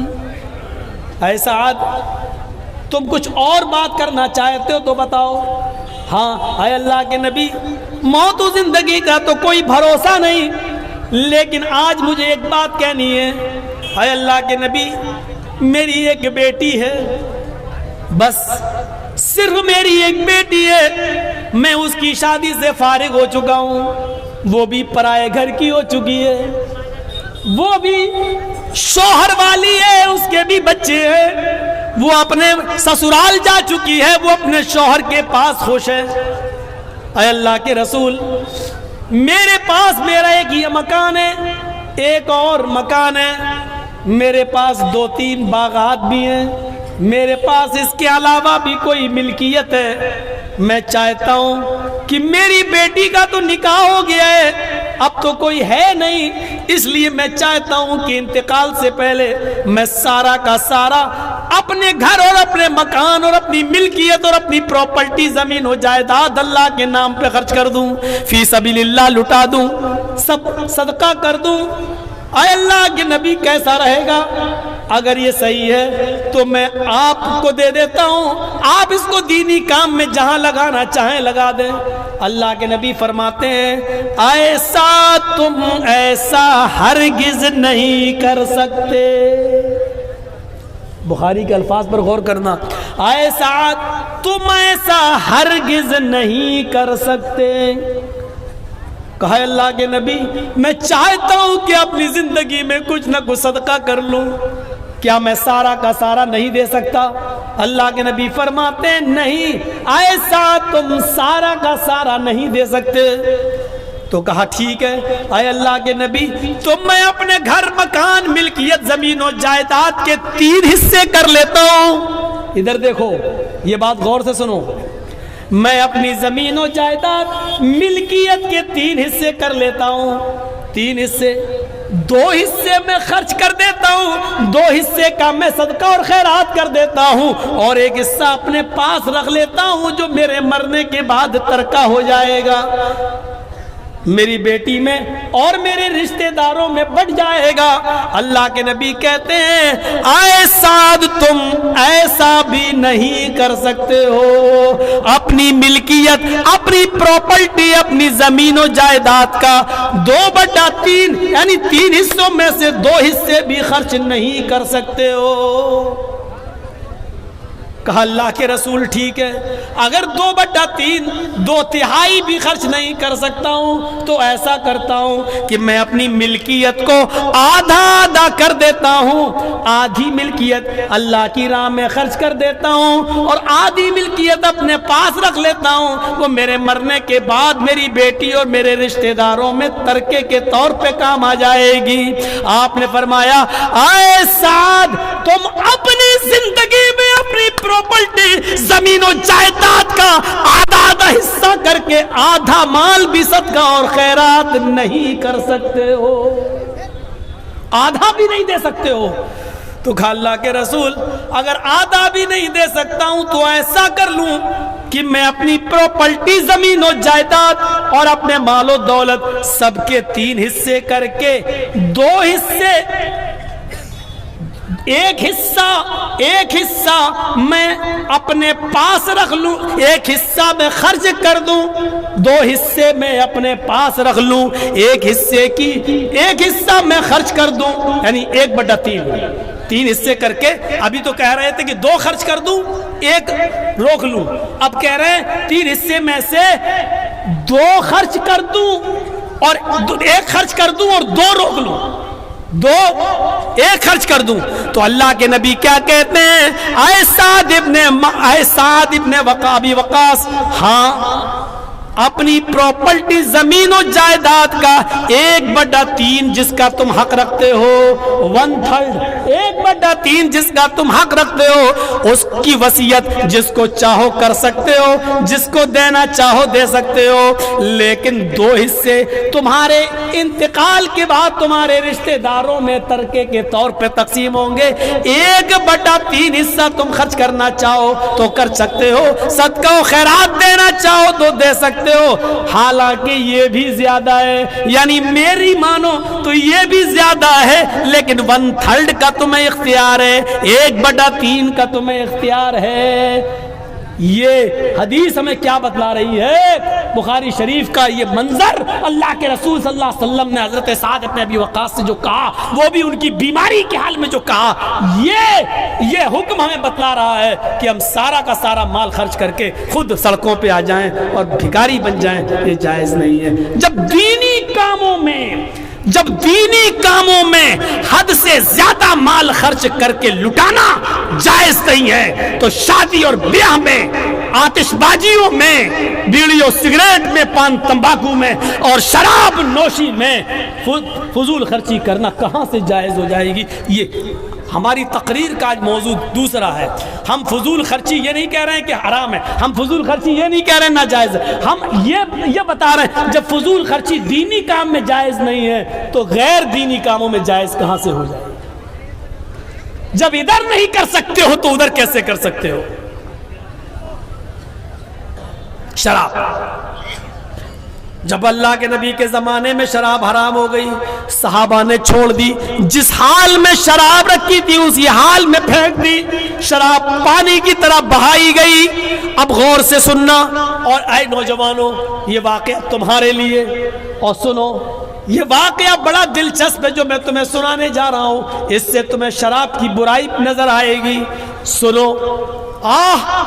اے سعد تم کچھ اور بات کرنا چاہتے ہو تو بتاؤ۔ ہاں اے اللہ کے نبی موت و زندگی کا تو کوئی بھروسہ نہیں، لیکن آج مجھے ایک بات کہنی ہے۔ اے اللہ کے نبی میری ایک بیٹی ہے، بس صرف میری ایک بیٹی ہے، میں اس کی شادی سے فارغ ہو چکا ہوں، وہ بھی پرائے گھر کی ہو چکی ہے، وہ بھی شوہر والی ہے، اس کے بھی بچے ہیں، وہ اپنے سسرال جا چکی ہے، وہ اپنے شوہر کے پاس خوش ہے۔ اے اللہ کے رسول میرے پاس میرا ایک یہ مکان ہے، ایک اور مکان ہے، میرے پاس 2-3 باغات بھی ہیں، میرے پاس اس کے علاوہ بھی کوئی ملکیت ہے۔ میں چاہتا ہوں کہ میری بیٹی کا تو نکاح ہو گیا ہے، اب تو کوئی ہے نہیں، اس لیے میں چاہتا ہوں کہ انتقال سے پہلے میں سارا کا سارا اپنے گھر اور اپنے مکان اور اپنی ملکیت اور اپنی پراپرٹی زمین و جائیداد اللہ کے نام پہ خرچ کر دوں، فی سبیل اللہ لٹا دوں، سب صدقہ کر دوں۔ اے اللہ کے نبی کیسا رہے گا؟ اگر یہ صحیح ہے تو میں آپ کو دے دیتا ہوں، آپ اس کو دینی کام میں جہاں لگانا چاہیں لگا دیں۔ اللہ کے نبی فرماتے ہیں ایسا تم ایسا ہرگز نہیں کر سکتے۔ بخاری کے الفاظ پر غور کرنا، ایسا تم ایسا ہرگز نہیں کر سکتے۔ کہا اللہ کے نبی میں چاہتا ہوں کہ اپنی زندگی میں کچھ نہ کچھ صدقہ کر لوں، کیا میں سارا کا سارا نہیں دے سکتا؟ اللہ کے نبی فرماتے ہیں نہیں، ایسا تم سارا کا سارا نہیں دے سکتے۔ تو کہا ٹھیک ہے اے اللہ کے نبی تو میں اپنے گھر مکان ملکیت زمین و جائیداد کے 3 حصے کر لیتا ہوں۔ ادھر دیکھو یہ بات غور سے سنو، میں اپنی زمین و جائیداد ملکیت کے 3 حصے کر لیتا ہوں، 3 حصے، 2 حصے میں خرچ کر دیتا ہوں، 2 حصے کا میں صدقہ اور خیرات کر دیتا ہوں، اور ایک حصہ اپنے پاس رکھ لیتا ہوں جو میرے مرنے کے بعد ترکہ ہو جائے گا، میری بیٹی میں اور میرے رشتہ داروں میں بٹ جائے گا۔ اللہ کے نبی کہتے ہیں اے سعد تم ایسا بھی نہیں کر سکتے ہو، اپنی ملکیت اپنی پراپرٹی اپنی زمین و جائیداد کا 2/3 یعنی 3 حصوں میں سے 2 حصے بھی خرچ نہیں کر سکتے ہو۔ کہا اللہ کے رسول ٹھیک ہے، اگر 2/3 2/3 بھی خرچ نہیں کر سکتا ہوں تو ایسا کرتا ہوں کہ میں اپنی ملکیت کو آدھا کر دیتا ہوں، آدھی ملکیت اللہ کی راہ میں خرچ کر دیتا ہوں اور آدھی ملکیت اپنے پاس رکھ لیتا ہوں، وہ میرے مرنے کے بعد میری بیٹی اور میرے رشتہ داروں میں ترکے کے طور پہ کام آ جائے گی۔ آپ نے فرمایا اے سعد تم اپنی زندگی میں اپنی پراپرٹی زمین و جائیداد کا آدھا حصہ کر کے آدھا مال بھی صدقہ اور خیرات نہیں کر سکتے ہو، آدھا بھی نہیں دے سکتے ہو۔ تو کہا اللہ کے رسول اگر آدھا بھی نہیں دے سکتا ہوں تو ایسا کر لوں کہ میں اپنی پراپرٹی زمین و جائیداد اور اپنے مال و دولت سب کے 3 حصے کر کے 2 حصے ایک حصہ میں اپنے پاس رکھ لوں، ایک حصہ میں خرچ کر دوں، 2 حصے میں اپنے پاس رکھ لوں، ایک حصہ میں خرچ کر دوں، یعنی 1/3 3 حصے کر کے. ابھی تو کہہ رہے تھے کہ 2 خرچ کر دوں 1 روک لوں، اب کہہ رہے ہیں 3 حصے میں سے 2 خرچ کر دوں اور 1 خرچ کر دوں اور 2 روک لوں، 1 خرچ کر دوں. تو اللہ کے نبی کیا کہتے ہیں؟ اے سعد ابن ابی وقاص، ہاں اپنی پراپرٹی زمین و جائیداد کا 1/3 جس کا تم حق رکھتے ہو، 1/3 1/3 جس کا تم حق رکھتے ہو، اس کی وصیت جس کو چاہو کر سکتے ہو، جس کو دینا چاہو دے سکتے ہو، لیکن 2 حصے تمہارے انتقال کے بعد تمہارے رشتہ داروں میں ترکے کے طور پہ تقسیم ہوں گے. 1/3 حصہ تم خرچ کرنا چاہو تو کر سکتے ہو، صدقہ و خیرات دینا چاہو تو دے سکتے ہو، حالانکہ یہ بھی زیادہ ہے، یعنی میری مانو تو یہ بھی زیادہ ہے، لیکن 1/3 کا تمہیں اختیار ہے، 1/3 کا تمہیں اختیار ہے. یہ حدیث ہمیں کیا بتلا رہی ہے؟ بخاری شریف کا یہ منظر اللہ کے رسول صلی اللہ علیہ وسلم نے حضرت سعد ابن ابی وقاص سے جو کہا، وہ بھی ان کی بیماری کے حال میں جو کہا، یہ حکم ہمیں بتلا رہا ہے کہ ہم سارا کا سارا مال خرچ کر کے خود سڑکوں پہ آ جائیں اور بھکاری بن جائیں، یہ جائز نہیں ہے. جب دینی کاموں میں حد سے زیادہ مال خرچ کر کے لٹانا جائز نہیں ہے، تو شادی اور بیاہ میں، آتش بازیوں میں، بیڑی اور سگریٹ میں، پان تمباکو میں اور شراب نوشی میں فضول خرچی کرنا کہاں سے جائز ہو جائے گی؟ یہ ہماری تقریر کا آج موضوع دوسرا ہے. ہم فضول خرچی یہ نہیں کہہ رہے ہیں کہ حرام ہے، ہم فضول خرچی یہ نہیں کہہ رہے ہیں ناجائز ہے، ہم یہ بتا رہے ہیں جب فضول خرچی دینی کام میں جائز نہیں ہے تو غیر دینی کاموں میں جائز کہاں سے ہو جائے؟ جب ادھر نہیں کر سکتے ہو تو ادھر کیسے کر سکتے ہو؟ شراب، جب اللہ کے نبی کے زمانے میں شراب حرام ہو گئی، صحابہ نے چھوڑ دی، جس حال میں شراب رکھی تھی اسی حال میں پھینک دی، شراب پانی کی طرح بہائی گئی. اب غور سے سننا، اور اے نوجوانوں یہ واقعہ تمہارے لیے، اور سنو یہ واقعہ بڑا دلچسپ ہے جو میں تمہیں سنانے جا رہا ہوں، اس سے تمہیں شراب کی برائی نظر آئے گی. سنو،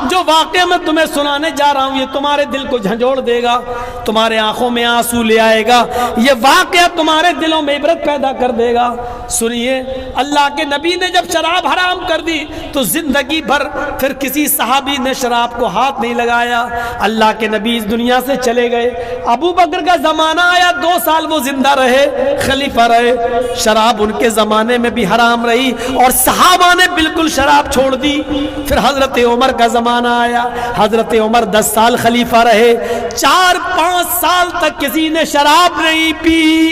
جو واقعہ میں تمہیں سنانے جا رہا ہوں یہ تمہارے دل کو جھنجھوڑ دے گا، تمہارے آنکھوں میں آنسو لے آئے گا، یہ واقعہ تمہارے دلوں میں عبرت پیدا کر دے گا. سنیے، اللہ کے نبی نے جب شراب حرام کر دی تو زندگی بھر پھر کسی صحابی نے شراب کو ہاتھ نہیں لگایا. اللہ کے نبی اس دنیا سے چلے گئے، ابو بکر کا زمانہ آیا، 2 سال وہ زندہ رہے، خلیفہ رہے، شراب ان کے زمانے میں بھی حرام رہی اور صحابہ نے بالکل شراب چھوڑ دی. پھر حضرت عمر کا زمانہ آیا، حضرت عمر 10 سال خلیفہ رہے، 4-5 سال تک کسی نے شراب نہیں پی،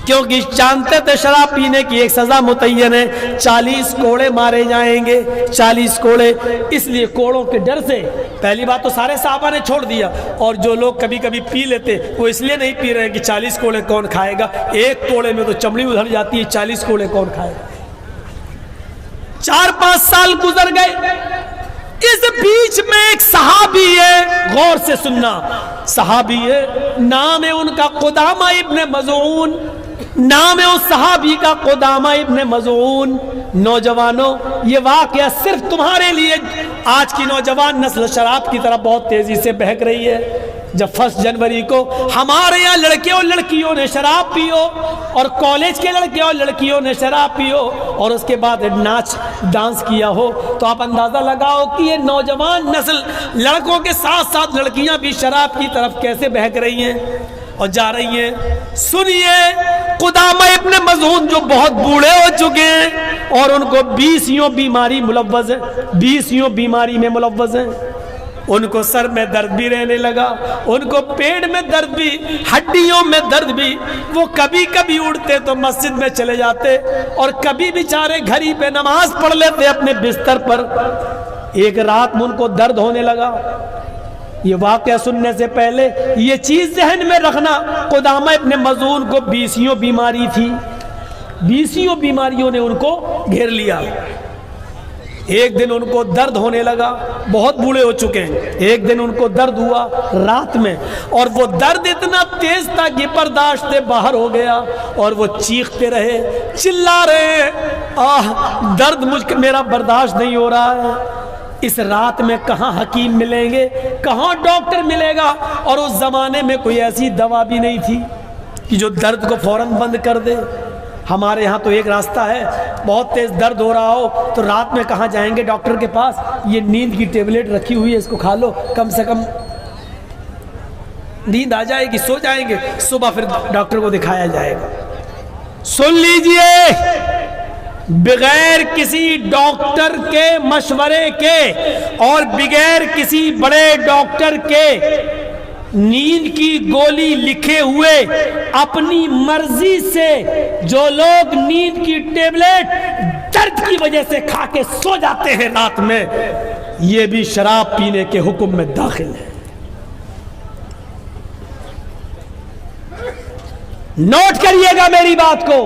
کیونکہ جانتے تھے شراب پینے کی ایک سزا متعین ہے، 40 کوڑے مارے جائیں گے، 40 کوڑے. اس لیے کوڑوں کے ڈر سے پہلی بات تو سارے صحابہ نے چھوڑ دیا، اور جو لوگ کبھی کبھی پی لیتے وہ اس لیے نہیں پی رہے کہ 40 کوڑے کون کھائے گا، ایک کوڑے میں تو چمڑی ادھر جاتی ہے، 40 کوڑے کون کھائے گا. 4-5 سال گزر گئے، اس بیچ میں ایک صحابی ہے، غور سے سننا، صحابی ہے، نام ہے ان کا قدامہ ابن مظعون، نام ہے اس صحابی کا قدامہ ابن مظعون. نوجوانوں یہ واقعہ صرف تمہارے لیے، آج کی نوجوان نسل شراب کی طرف بہت تیزی سے بہک رہی ہے. جب 1 جنوری کو ہمارے یہاں لڑکے اور لڑکیوں نے شراب پیو، اور کالج کے لڑکے اور لڑکیوں نے شراب پیو، اور اس کے بعد ناچ ڈانس کیا ہو، تو آپ اندازہ لگاؤ کہ یہ نوجوان نسل لڑکوں کے ساتھ ساتھ لڑکیاں بھی شراب کی طرف کیسے بہک رہی ہیں اور جا رہی ہیں. سنیے، قدامہ ابن مظعون جو بہت بوڑھے ہو چکے ہیں اور ان کو 20 بیماری ملوث ہے، 20 بیماری میں ملوث ہیں، ان کو سر میں درد بھی رہنے لگا، ان کو پیٹ میں درد بھی، ہڈیوں میں درد بھی. وہ کبھی کبھی اٹھتے تو مسجد میں چلے جاتے اور کبھی بیچارے گھر ہی پہ نماز پڑھ لیتے اپنے بستر پر. ایک رات میں ان کو درد ہونے لگا. یہ واقعہ سننے سے پہلے یہ چیز ذہن میں رکھنا، قدامہ ابن مظعون کو 20 بیماری تھی. 20 بیماریوں نے ان کو گھیر لیا۔ ایک دن ان کو درد ہونے لگا، بہت بوڑھے ہو چکے ہیں، ایک دن ان کو درد ہوا رات میں، اور وہ درد اتنا تیز تھا کہ برداشت سے باہر ہو گیا، اور وہ چیختے رہے، چلا رہے، درد میرا برداشت نہیں ہو رہا ہے۔ اس رات میں کہاں حکیم ملیں گے، کہاں ڈاکٹر ملے گا، اور اس زمانے میں کوئی ایسی دوا بھی نہیں تھی کہ جو درد کو فوراً بند کر دے۔ ہمارے یہاں تو ایک راستہ ہے، بہت تیز درد ہو رہا ہو تو رات میں کہاں جائیں گے ڈاکٹر کے پاس، یہ نیند کی ٹیبلٹ رکھی ہوئی ہے، اس کو کھا لو، کم سے کم نیند آ جائے گی، سو جائیں گے، صبح پھر ڈاکٹر کو دکھایا جائے گا۔ سن لیجئے، بغیر کسی ڈاکٹر کے مشورے کے اور بغیر کسی بڑے ڈاکٹر کے نیند کی گولی لکھے ہوئے اپنی مرضی سے جو لوگ نیند کی ٹیبلٹ درد کی وجہ سے کھا کے سو جاتے ہیں رات میں، یہ بھی شراب پینے کے حکم میں داخل ہے۔ نوٹ کریے گا میری بات کو،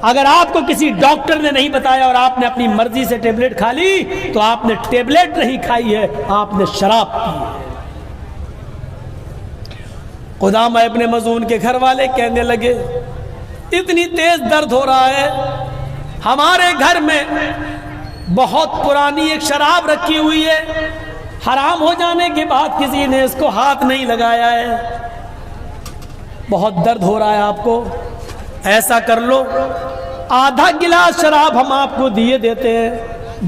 اگر آپ کو کسی ڈاکٹر نے نہیں بتایا اور آپ نے اپنی مرضی سے ٹیبلٹ کھا لی تو آپ نے ٹیبلٹ نہیں کھائی ہے، آپ نے شراب پی ہے۔ قدامہ ابن مظعون کے گھر والے کہنے لگے، اتنی تیز درد ہو رہا ہے، ہمارے گھر میں بہت پرانی ایک شراب رکھی ہوئی ہے، حرام ہو جانے کے بعد کسی نے اس کو ہاتھ نہیں لگایا ہے، بہت درد ہو رہا ہے آپ کو، ایسا کر لو، آدھا گلاس شراب ہم آپ کو دیے دیتے ہیں،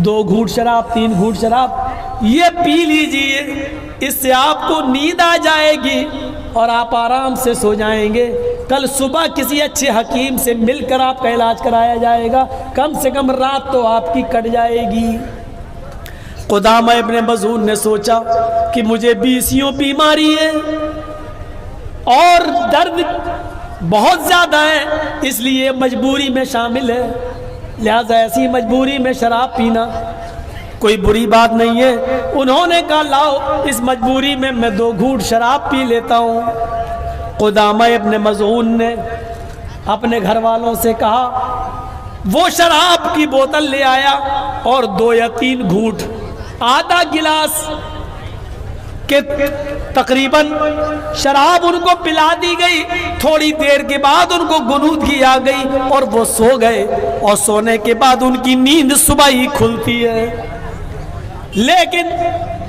2 گھونٹ شراب، 3 گھونٹ شراب، یہ پی لیجئے، اس سے آپ کو نیند آ جائے گی اور آپ آرام سے سو جائیں گے، کل صبح کسی اچھے حکیم سے مل کر آپ کا علاج کرایا جائے گا، کم سے کم رات تو آپ کی کٹ جائے گی۔ قدامہ ابن مظعون نے سوچا کہ مجھے 20 بیماری ہے اور درد بہت زیادہ ہے، اس لیے مجبوری میں شامل ہے، لہذا ایسی مجبوری میں شراب پینا کوئی بری بات نہیں ہے۔ انہوں نے کہا لاؤ اس مجبوری میں 2 گھونٹ شراب پی لیتا ہوں۔ قدامہ ابن مظعون نے اپنے گھر والوں سے کہا، وہ شراب کی بوتل لے آیا اور 2 یا 3 گھونٹ، آدھا گلاس کہ تقریباً شراب ان کو پلا دی گئی، تھوڑی دیر کے بعد ان کو غنودگی آ گئی اور وہ سو گئے، اور سونے کے بعد ان کی نیند صبح ہی کھلتی ہے۔ لیکن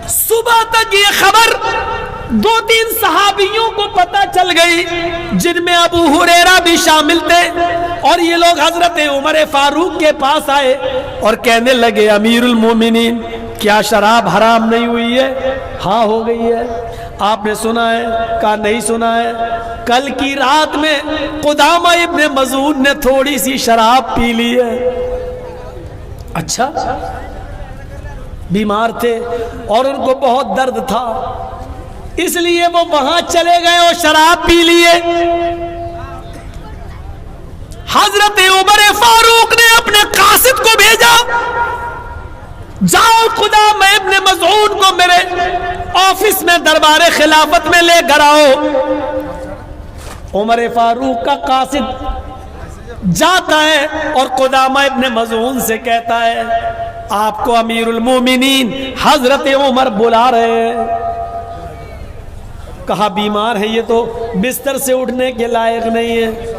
صبح تک یہ خبر 2-3 صحابیوں کو پتہ چل گئی، جن میں ابو ہریرہ بھی شامل تھے، اور یہ لوگ حضرت عمر فاروق کے پاس آئے اور کہنے لگے، امیر المومنین کیا شراب حرام نہیں ہوئی ہے؟ ہاں ہو گئی ہے۔ آپ نے سنا ہے؟ کہا نہیں سنا ہے، کل کی رات میں قدامہ ابن مظعون نے تھوڑی سی شراب پی لی ہے۔ اچھا، بیمار تھے اور ان کو بہت درد تھا، اس لیے وہ وہاں چلے گئے اور شراب پی لیے۔ حضرت عمر فاروق نے اپنے قاصد کو بھیجا، جاؤ قدامہ ابن مظعون کو میرے آفس میں دربار خلافت میں لے کر آؤ۔ عمر فاروق کا قاصد جاتا ہے اور قدامہ ابن مظعون سے کہتا ہے، آپ کو امیر المومنین حضرت عمر بلا رہے ہیں۔ کہا بیمار ہے، یہ تو بستر سے اٹھنے کے لائق نہیں ہے۔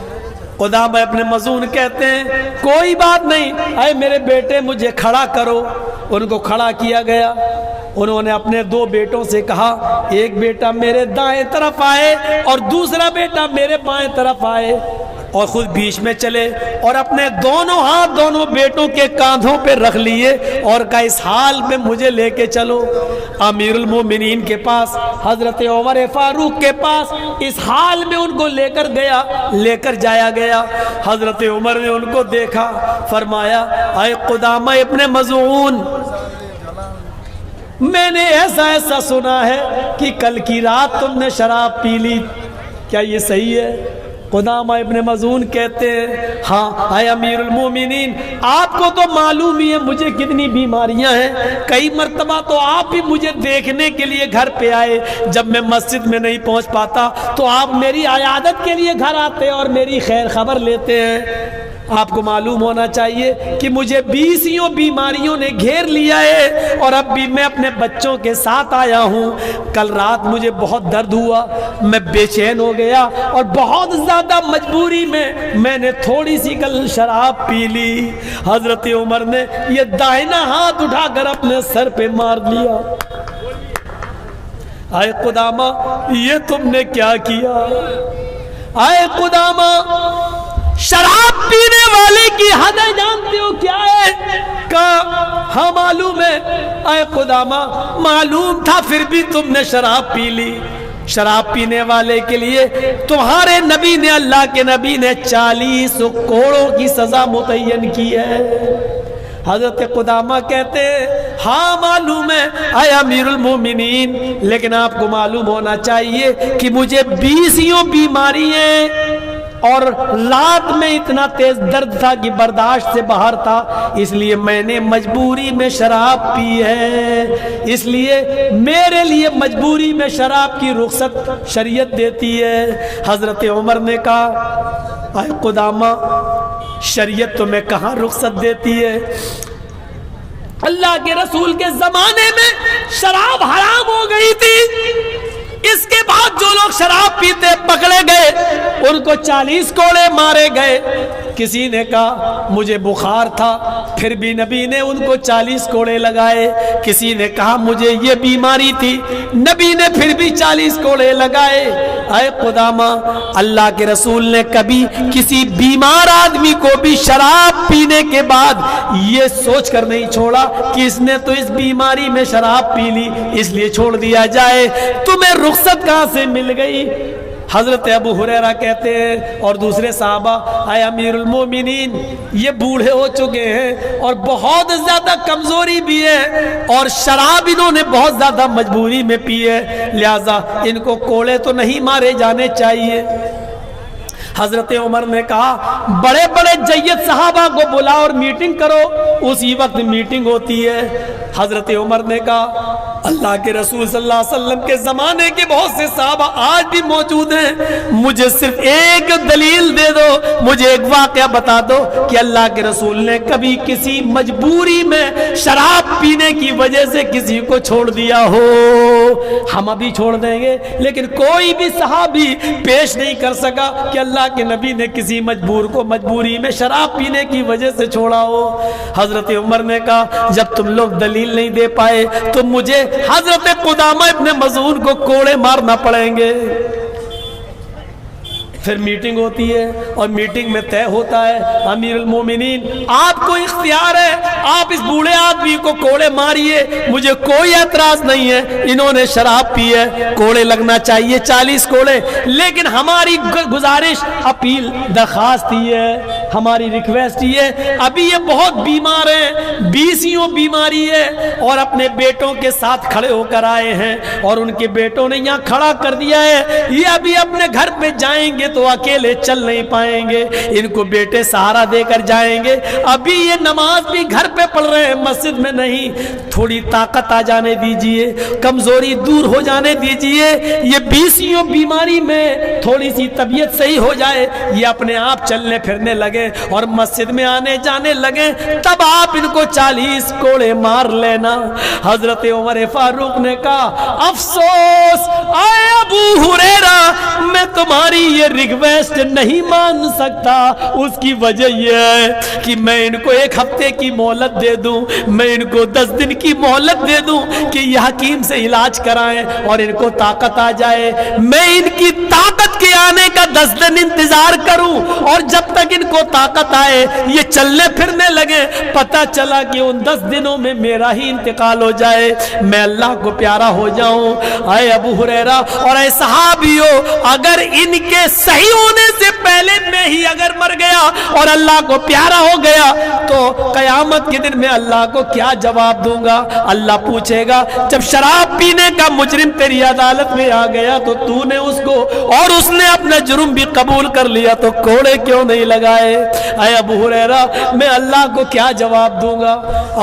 قدامہ ابن مظعون کہتے ہیں کوئی بات نہیں، اے میرے بیٹے مجھے کھڑا کرو۔ ان کو کھڑا کیا گیا، انہوں نے اپنے 2 بیٹوں سے کہا، ایک بیٹا میرے دائیں طرف آئے اور دوسرا بیٹا میرے بائیں طرف آئے، اور خود بیچ میں چلے اور اپنے دونوں ہاتھ دونوں بیٹوں کے کاندھوں پہ رکھ لیے اور کہا اس حال میں مجھے لے کے چلو امیر المومنین کے پاس، حضرت عمر فاروق کے پاس۔ اس حال میں ان کو لے کر جایا گیا۔ حضرت عمر نے ان کو دیکھا، فرمایا اے قدامہ ابن مظعون، میں نے ایسا سنا ہے کہ کل کی رات تم نے شراب پی لی، کیا یہ صحیح ہے؟ قدامہ ابن مظعون کہتے ہیں ہاں اے امیر المومنین، آپ کو تو معلوم ہی ہے مجھے کتنی بیماریاں ہیں، کئی مرتبہ تو آپ بھی مجھے دیکھنے کے لیے گھر پہ آئے، جب میں مسجد میں نہیں پہنچ پاتا تو آپ میری عیادت کے لیے گھر آتے اور میری خیر خبر لیتے ہیں۔ آپ کو معلوم ہونا چاہیے کہ مجھے 20 بیماریوں نے گھیر لیا ہے اور اب بھی میں اپنے بچوں کے ساتھ آیا ہوں. کل رات مجھے بہت درد ہوا, میں بے چین ہو گیا اور بہت زیادہ مجبوری میں نے تھوڑی سی کل شراب پی لی. حضرت عمر نے یہ دائنا ہاتھ اٹھا کر اپنے سر پہ مار لیا. آئے قدامہ یہ تم نے کیا کیا؟ آئے قدامہ شراب پینے والے کی حد جانتے ہو کیا ہے؟ کہا ہاں معلوم ہے. اے قدامہ معلوم تھا پھر بھی تم نے شراب پی لی. شراب پینے والے کے لیے تمہارے نبی نے, اللہ کے نبی نے 40 کوڑوں کی سزا متعین کی ہے. حضرت قدامہ کہتے ہاں معلوم ہے اے امیر المومنین, لیکن آپ کو معلوم ہونا چاہیے کہ مجھے 20 بیماری ہیں اور رات میں اتنا تیز درد تھا کہ برداشت سے باہر تھا, اس لیے میں نے مجبوری میں شراب پی ہے. اس لیے میرے لیے مجبوری میں شراب کی رخصت شریعت دیتی ہے. حضرت عمر نے کہا اے قدامہ شریعت تمہیں کہاں رخصت دیتی ہے؟ اللہ کے رسول کے زمانے میں شراب حرام ہو گئی تھی. اس کے بعد جو لوگ شراب پیتے پکڑے گئے ان کو 40 کوڑے مارے گئے. کسی نے کہا مجھے بخار تھا, پھر بھی نبی نے ان کو 40 کوڑے لگائے. کسی نے کہا مجھے یہ بیماری تھی, نبی نے پھر بھی 40 کوڑے لگائے. اے قدامہ اللہ کے رسول نے کبھی کسی بیمار آدمی کو بھی شراب پینے کے بعد یہ سوچ کر نہیں چھوڑا کہ اس نے تو اس بیماری میں شراب پی لی اس لیے چھوڑ دیا جائے. تمہیں رخصت کہاں سے مل گئی؟ حضرت ابو ہریرہ کہتے ہیں اور دوسرے صحابہ اے امیر المومنین یہ بوڑھے ہو چکے ہیں اور بہت زیادہ کمزوری بھی ہے اور شراب انہوں نے بہت زیادہ مجبوری میں پی ہے, لہذا ان کو کوڑے تو نہیں مارے جانے چاہیے. حضرت عمر نے کہا بڑے بڑے جید صحابہ کو بلاؤ اور میٹنگ کرو. اسی وقت میٹنگ ہوتی ہے. حضرت عمر نے کہا اللہ کے رسول صلی اللہ علیہ وسلم کے زمانے کے بہت سے صحابہ آج بھی موجود ہیں, مجھے صرف ایک دلیل دے دو, مجھے ایک واقعہ بتا دو کہ اللہ کے رسول نے کبھی کسی مجبوری میں شراب پینے کی وجہ سے کسی کو چھوڑ دیا ہو. ہم ابھی چھوڑ دیں گے, لیکن کوئی بھی صحابی پیش نہیں کر سکا کہ اللہ کے نبی نے کسی مجبور کو مجبوری میں شراب پینے کی وجہ سے چھوڑا ہو. حضرت عمر نے کہا جب تم لوگ دلیل نہیں دے پائے تو مجھے حضرت قدامہ ابن مظعون کو کوڑے مارنا پڑیں گے. پھر میٹنگ ہوتی ہے اور میٹنگ میں طے ہوتا ہے امیر المومنین آپ کو اختیار ہے, آپ اس بوڑھے آدمی کو کوڑے ماریے, مجھے کوئی اعتراض نہیں ہے, انہوں نے شراب پی ہے, کوڑے لگنا چاہیے 40 کوڑے, لیکن ہماری گزارش اپیل درخواست یہ ہے, ہماری ریکویسٹ یہ ہے ابھی یہ بہت بیمار ہیں, 20 بیماری ہے اور اپنے بیٹوں کے ساتھ کھڑے ہو کر آئے ہیں اور ان کے بیٹوں نے یہاں کھڑا کر دیا ہے, یہ ابھی اپنے گھر پہ جائیں گے تو اکیلے چل نہیں پائیں گے, ان کو بیٹے سہارا دے کر جائیں گے, ابھی یہ نماز بھی گھر پہ پڑھ رہے ہیں مسجد میں نہیں, تھوڑی طاقت آ جانے دیجئے, کمزوری دور ہو جانے دیجئے, یہ 20 بیماری میں تھوڑی سی طبیعت صحیح ہو جائے, یہ اپنے آپ چلنے پھرنے لگے اور مسجد میں آنے جانے لگے, تب آپ ان کو 40 کوڑے مار لینا. حضرت عمر فاروق نے کہا افسوس اے ابو ہریرہ میں تمہاری یہ ریکویسٹ نہیں مان سکتا, اس کی وجہ یہ ہے کہ میں ان کو 1 ہفتے کی مہلت دے دوں, میں ان کو 10 دن کی مہلت دے دوں کہ یہ حکیم سے علاج کرائیں اور ان کو طاقت آ جائے, میں ان کی طاقت کے آنے کا 10 دن انتظار کروں اور جب تک ان کو طاقت آئے یہ چلنے پھرنے لگے, پتہ چلا کہ ان 10 دنوں میں میرا ہی انتقال ہو جائے, میں اللہ کو پیارا ہو جاؤں. اے ابو ہریرہ اور اے صحابیو, اگر ان کے صحیح ہونے سے پہلے میں ہی اگر مر گیا اور اللہ کو پیارا ہو گیا تو قیامت کے دن میں اللہ کو کیا جواب دوں گا؟ اللہ پوچھے گا جب شراب پینے کا مجرم تیری عدالت میں آ گیا تو تو نے اس کو اور اس اس نے اپنا جرم بھی قبول کر لیا تو کوڑے کیوں نہیں لگائے؟ اے ابو ہریرہ میں اللہ کو کیا جواب دوں گا؟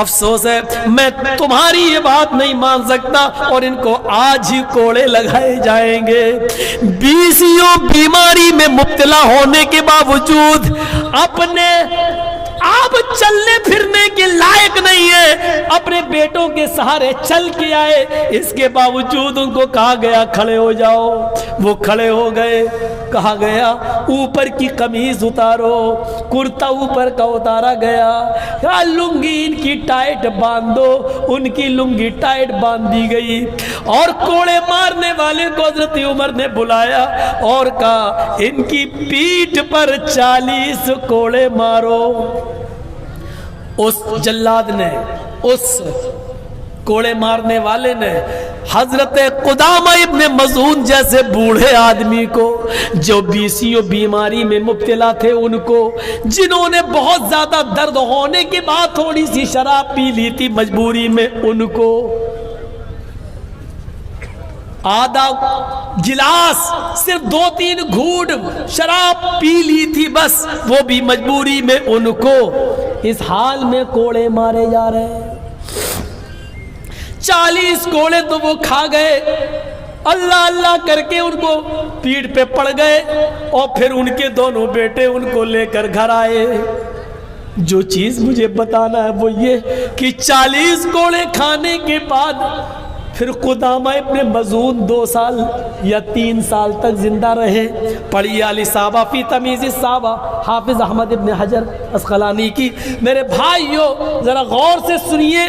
افسوس ہے میں تمہاری یہ بات نہیں مان سکتا اور ان کو آج ہی کوڑے لگائے جائیں گے۔ بیسیوں بیماری میں مبتلا ہونے کے باوجود اپنے آپ چلنے پھرنے کے لائق نہیں ہے، اپنے بیٹوں کے سہارے چل کے آئے، اس کے باوجود ان کو کہا گیا کھڑے ہو جاؤ، وہ کھڑے ہو گئے۔ کہا گیا اوپر کی قمیض اتارو، کرتا اوپر کا اتارا گیا، لنگی ان کی ٹائٹ باندھو، ان کی لنگی ٹائٹ باندھ دی گئی، اور کوڑے مارنے والے کو حضرت عمر نے بلایا اور کہا ان کی پیٹھ پر 40 کوڑے مارو۔ اس جلاد نے، اس کوڑے مارنے والے نے حضرت قدامہ ابن مظعون جیسے بوڑھے آدمی کو، جو بیسیوں بیماری میں مبتلا تھے، ان کو، جنہوں نے بہت زیادہ درد ہونے کے بعد تھوڑی سی شراب پی لی تھی مجبوری میں، ان کو آدھا گلاس، صرف 2-3 گھونٹ شراب پی لی تھی بس، وہ بھی مجبوری میں، ان کو اس حال میں کوڑے مارے جا رہے ہیں۔ 40 کوڑے تو وہ کھا گئے، اللہ اللہ کر کے ان کو پیٹھ پہ پڑ گئے، اور پھر ان کے دونوں بیٹے ان کو لے کر گھر آئے۔ جو چیز مجھے بتانا ہے وہ یہ کہ 40 کوڑے کھانے کے بعد پھر قدامہ ابن مظعون 2 سال یا 3 سال تک زندہ رہے۔ پڑھیے الاصابہ فی تمیز الصحابہ حافظ احمد ابن حجر اسقلانی کی۔ میرے بھائیو ذرا غور سے سنیے،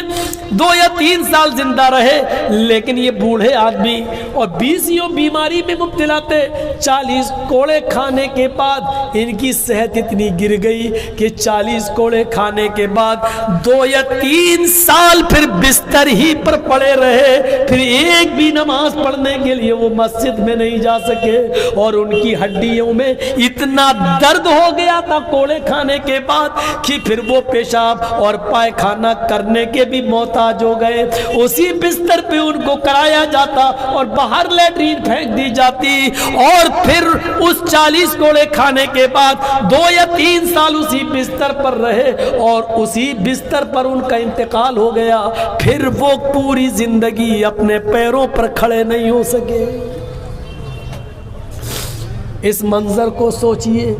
2 یا 3 سال زندہ رہے، لیکن یہ بوڑھے آدمی اور بیسیوں بیماری میں مبتلا تھے۔ 40 کوڑے کھانے کے بعد ان کی صحت اتنی گر گئی کہ 40 کوڑے کھانے کے بعد 2 یا 3 سال پھر بستر ہی پر پڑے رہے، پھر ایک بھی نماز پڑھنے کے لیے وہ مسجد میں نہیں جا سکے، اور ان کی ہڈیوں میں اتنا درد ہو گیا تھا کوڑے کھانے کے بعد کہ پھر وہ پیشاب اور پائخانہ کرنے کے بھی محتاج ہو گئے۔ اسی بستر پہ ان کو کرایا جاتا اور باہر لیٹرین پھینک دی جاتی، اور پھر اس 40 کوڑے کھانے کے بعد 2 یا 3 سال اسی بستر پر رہے، اور اسی بستر پر ان کا انتقال ہو گیا۔ پھر وہ پوری زندگی اپنے پیروں پر کھڑے نہیں ہو سکے۔ اس منظر کو سوچئے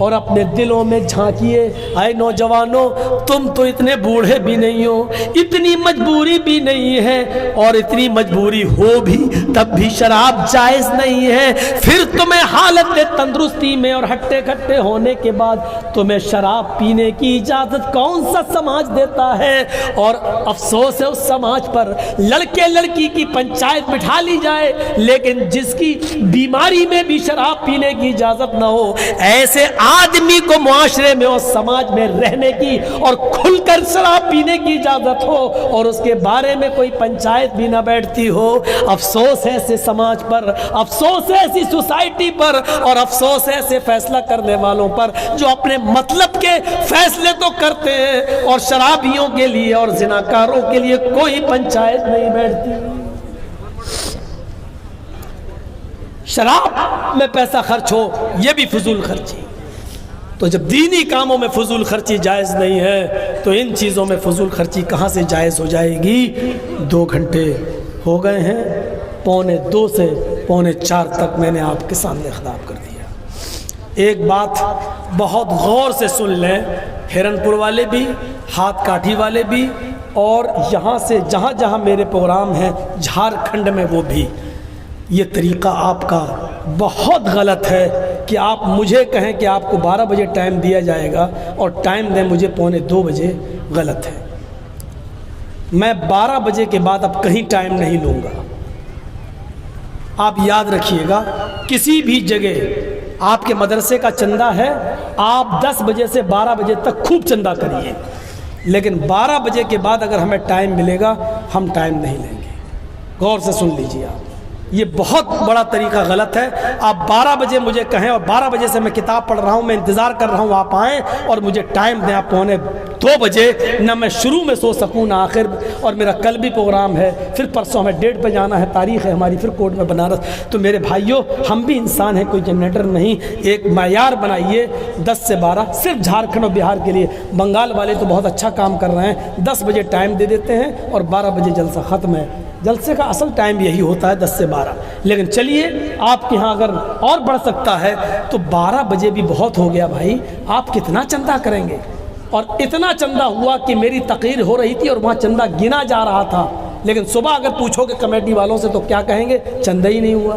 اور اپنے دلوں میں جھانکیے۔ اے نوجوانوں، تم تو اتنے بوڑھے بھی نہیں ہو، اتنی مجبوری بھی نہیں ہے، اور اتنی مجبوری ہو بھی تب بھی شراب جائز نہیں ہے، پھر تمہیں حالت تندرستی میں اور ہٹے کھٹے ہونے کے بعد تمہیں شراب پینے کی اجازت کون سا سماج دیتا ہے؟ اور افسوس ہے اس سماج پر، لڑکے لڑکی کی پنچایت بٹھا لی جائے، لیکن جس کی بیماری میں بھی شراب پینے کی اجازت نہ ہو، ایسے آدمی کو معاشرے میں اور سماج میں رہنے کی اور کھل کر شراب پینے کی اجازت ہو، اور اس کے بارے میں کوئی پنچایت بھی نہ بیٹھتی ہو۔ افسوس ہے ایسے سماج پر، افسوس ہے ایسی سوسائٹی پر، اور افسوس ہے ایسے فیصلہ کرنے والوں پر جو اپنے مطلب کے فیصلے تو کرتے ہیں، اور شرابیوں کے لیے اور زناکاروں کے لیے کوئی پنچایت نہیں بیٹھتی۔ شراب میں پیسہ خرچ ہو، یہ بھی فضول خرچی۔ تو جب دینی کاموں میں فضول خرچی جائز نہیں ہے تو ان چیزوں میں فضول خرچی کہاں سے جائز ہو جائے گی؟ 2 گھنٹے ہو گئے ہیں، 2:45 سے 3:45 تک میں نے آپ کے سامنے خطاب کر دیا۔ ایک بات بہت غور سے سن لیں، ہرن پور والے بھی، ہاتھ کاٹھی والے بھی، اور یہاں سے جہاں جہاں میرے پروگرام ہیں جھارکھنڈ میں وہ بھی، یہ طریقہ آپ کا بہت غلط ہے کہ آپ مجھے کہیں کہ آپ کو 12 بجے ٹائم دیا جائے گا اور ٹائم دیں مجھے 1:45 بجے، غلط ہے۔ میں 12 بجے کے بعد اب کہیں ٹائم نہیں لوں گا۔ آپ یاد رکھیے گا، کسی بھی جگہ آپ کے مدرسے کا چندہ ہے، آپ 10 بجے سے 12 بجے تک خوب چندہ کریے، لیکن 12 بجے کے بعد اگر ہمیں ٹائم ملے گا ہم ٹائم نہیں لیں گے۔ غور سے سن لیجیے آپ، یہ بہت بڑا طریقہ غلط ہے. آپ 12 بجے مجھے کہیں اور 12 بجے سے میں کتاب پڑھ رہا ہوں, میں انتظار کر رہا ہوں آپ آئیں اور مجھے ٹائم دیں آپ 1:45 بجے, نہ میں شروع میں سو سکوں نہ آخر, اور میرا کل بھی پروگرام ہے, پھر پرسوں ہمیں ڈیٹ پہ جانا ہے, تاریخ ہے ہماری, پھر کورٹ میں بنارس. تو میرے بھائیوں ہم بھی انسان ہیں, کوئی جنریٹر نہیں. ایک معیار بنائیے 10 سے 12, صرف جھارکھنڈ اور بہار کے لیے. بنگال والے تو بہت اچھا کام کر رہے ہیں, 10 بجے ٹائم دے دیتے ہیں اور 12 بجے جلسہ ختم ہے. جلسے کا اصل ٹائم یہی ہوتا ہے 10 سے 12. لیکن چلیے آپ کے ہاں اگر اور بڑھ سکتا ہے تو 12 بجے بھی بہت ہو گیا بھائی. آپ کتنا چندہ کریں گے؟ اور اتنا چندہ ہوا کہ میری تقریر ہو رہی تھی اور وہاں چندہ گنا جا رہا تھا, لیکن صبح اگر پوچھو کہ کمیٹی والوں سے تو کیا کہیں گے؟ چندہ ہی نہیں ہوا,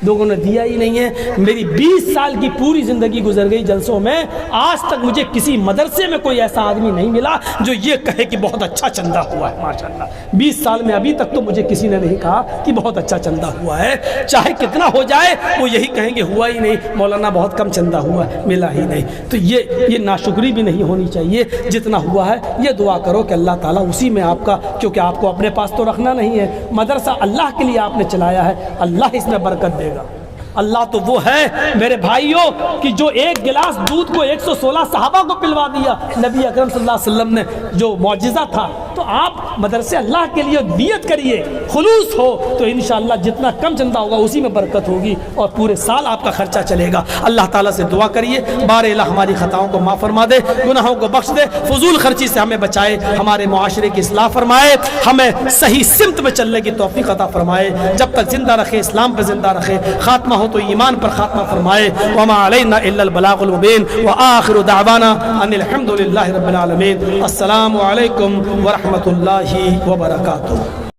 لوگوں نے دیا ہی نہیں ہے. میری 20 سال کی پوری زندگی گزر گئی جلسوں میں, آج تک مجھے کسی مدرسے میں کوئی ایسا آدمی نہیں ملا جو یہ کہے کہ بہت اچھا چندہ ہوا ہے. ماشاءاللہ 20 سال میں ابھی تک تو مجھے کسی نے نہیں کہا کہ بہت اچھا چندہ ہوا ہے. چاہے کتنا ہو جائے وہ یہی کہیں گے ہوا ہی نہیں, مولانا بہت کم چندہ ہوا ہے, ملا ہی نہیں. تو یہ ناشکری بھی نہیں ہونی چاہیے. جتنا ہوا ہے یہ دعا کرو کہ اللہ تعالیٰ اسی میں آپ کا, کیونکہ آپ کو اپنے پاس تو رکھنا نہیں ہے, مدرسہ اللہ کے لیے آپ نے چلایا ہے, اللہ اس میں برکت دے گا. اللہ تو وہ ہے میرے بھائیوں کہ جو ایک گلاس دودھ کو 116 صحابہ کو پلوا دیا نبی اکرم صلی اللہ علیہ وسلم نے, جو معجزہ تھا. تو آپ مدرسے اللہ کے لیے نیت کریے, خلوص ہو تو انشاءاللہ جتنا کم چندہ ہوگا اسی میں برکت ہوگی اور پورے سال آپ کا خرچہ چلے گا. اللہ تعالیٰ سے دعا کریے بار الہ ہماری خطاؤں کو معاف فرما دے, گناہوں کو بخش دے, فضول خرچی سے ہمیں بچائے, ہمارے معاشرے کی اصلاح فرمائے, ہمیں صحیح سمت میں چلنے کی توفیق عطا فرمائے, جب تک زندہ رکھے اسلام پہ زندہ رکھے, خاتمہ ہو تو ایمان پر خاتمہ فرمائے. وما علینا الا البلاغ المبین وآخر دعوانا ان الحمد للہ رب العالمین. السلام علیکم ورحمۃ اللہ وبرکاتہ.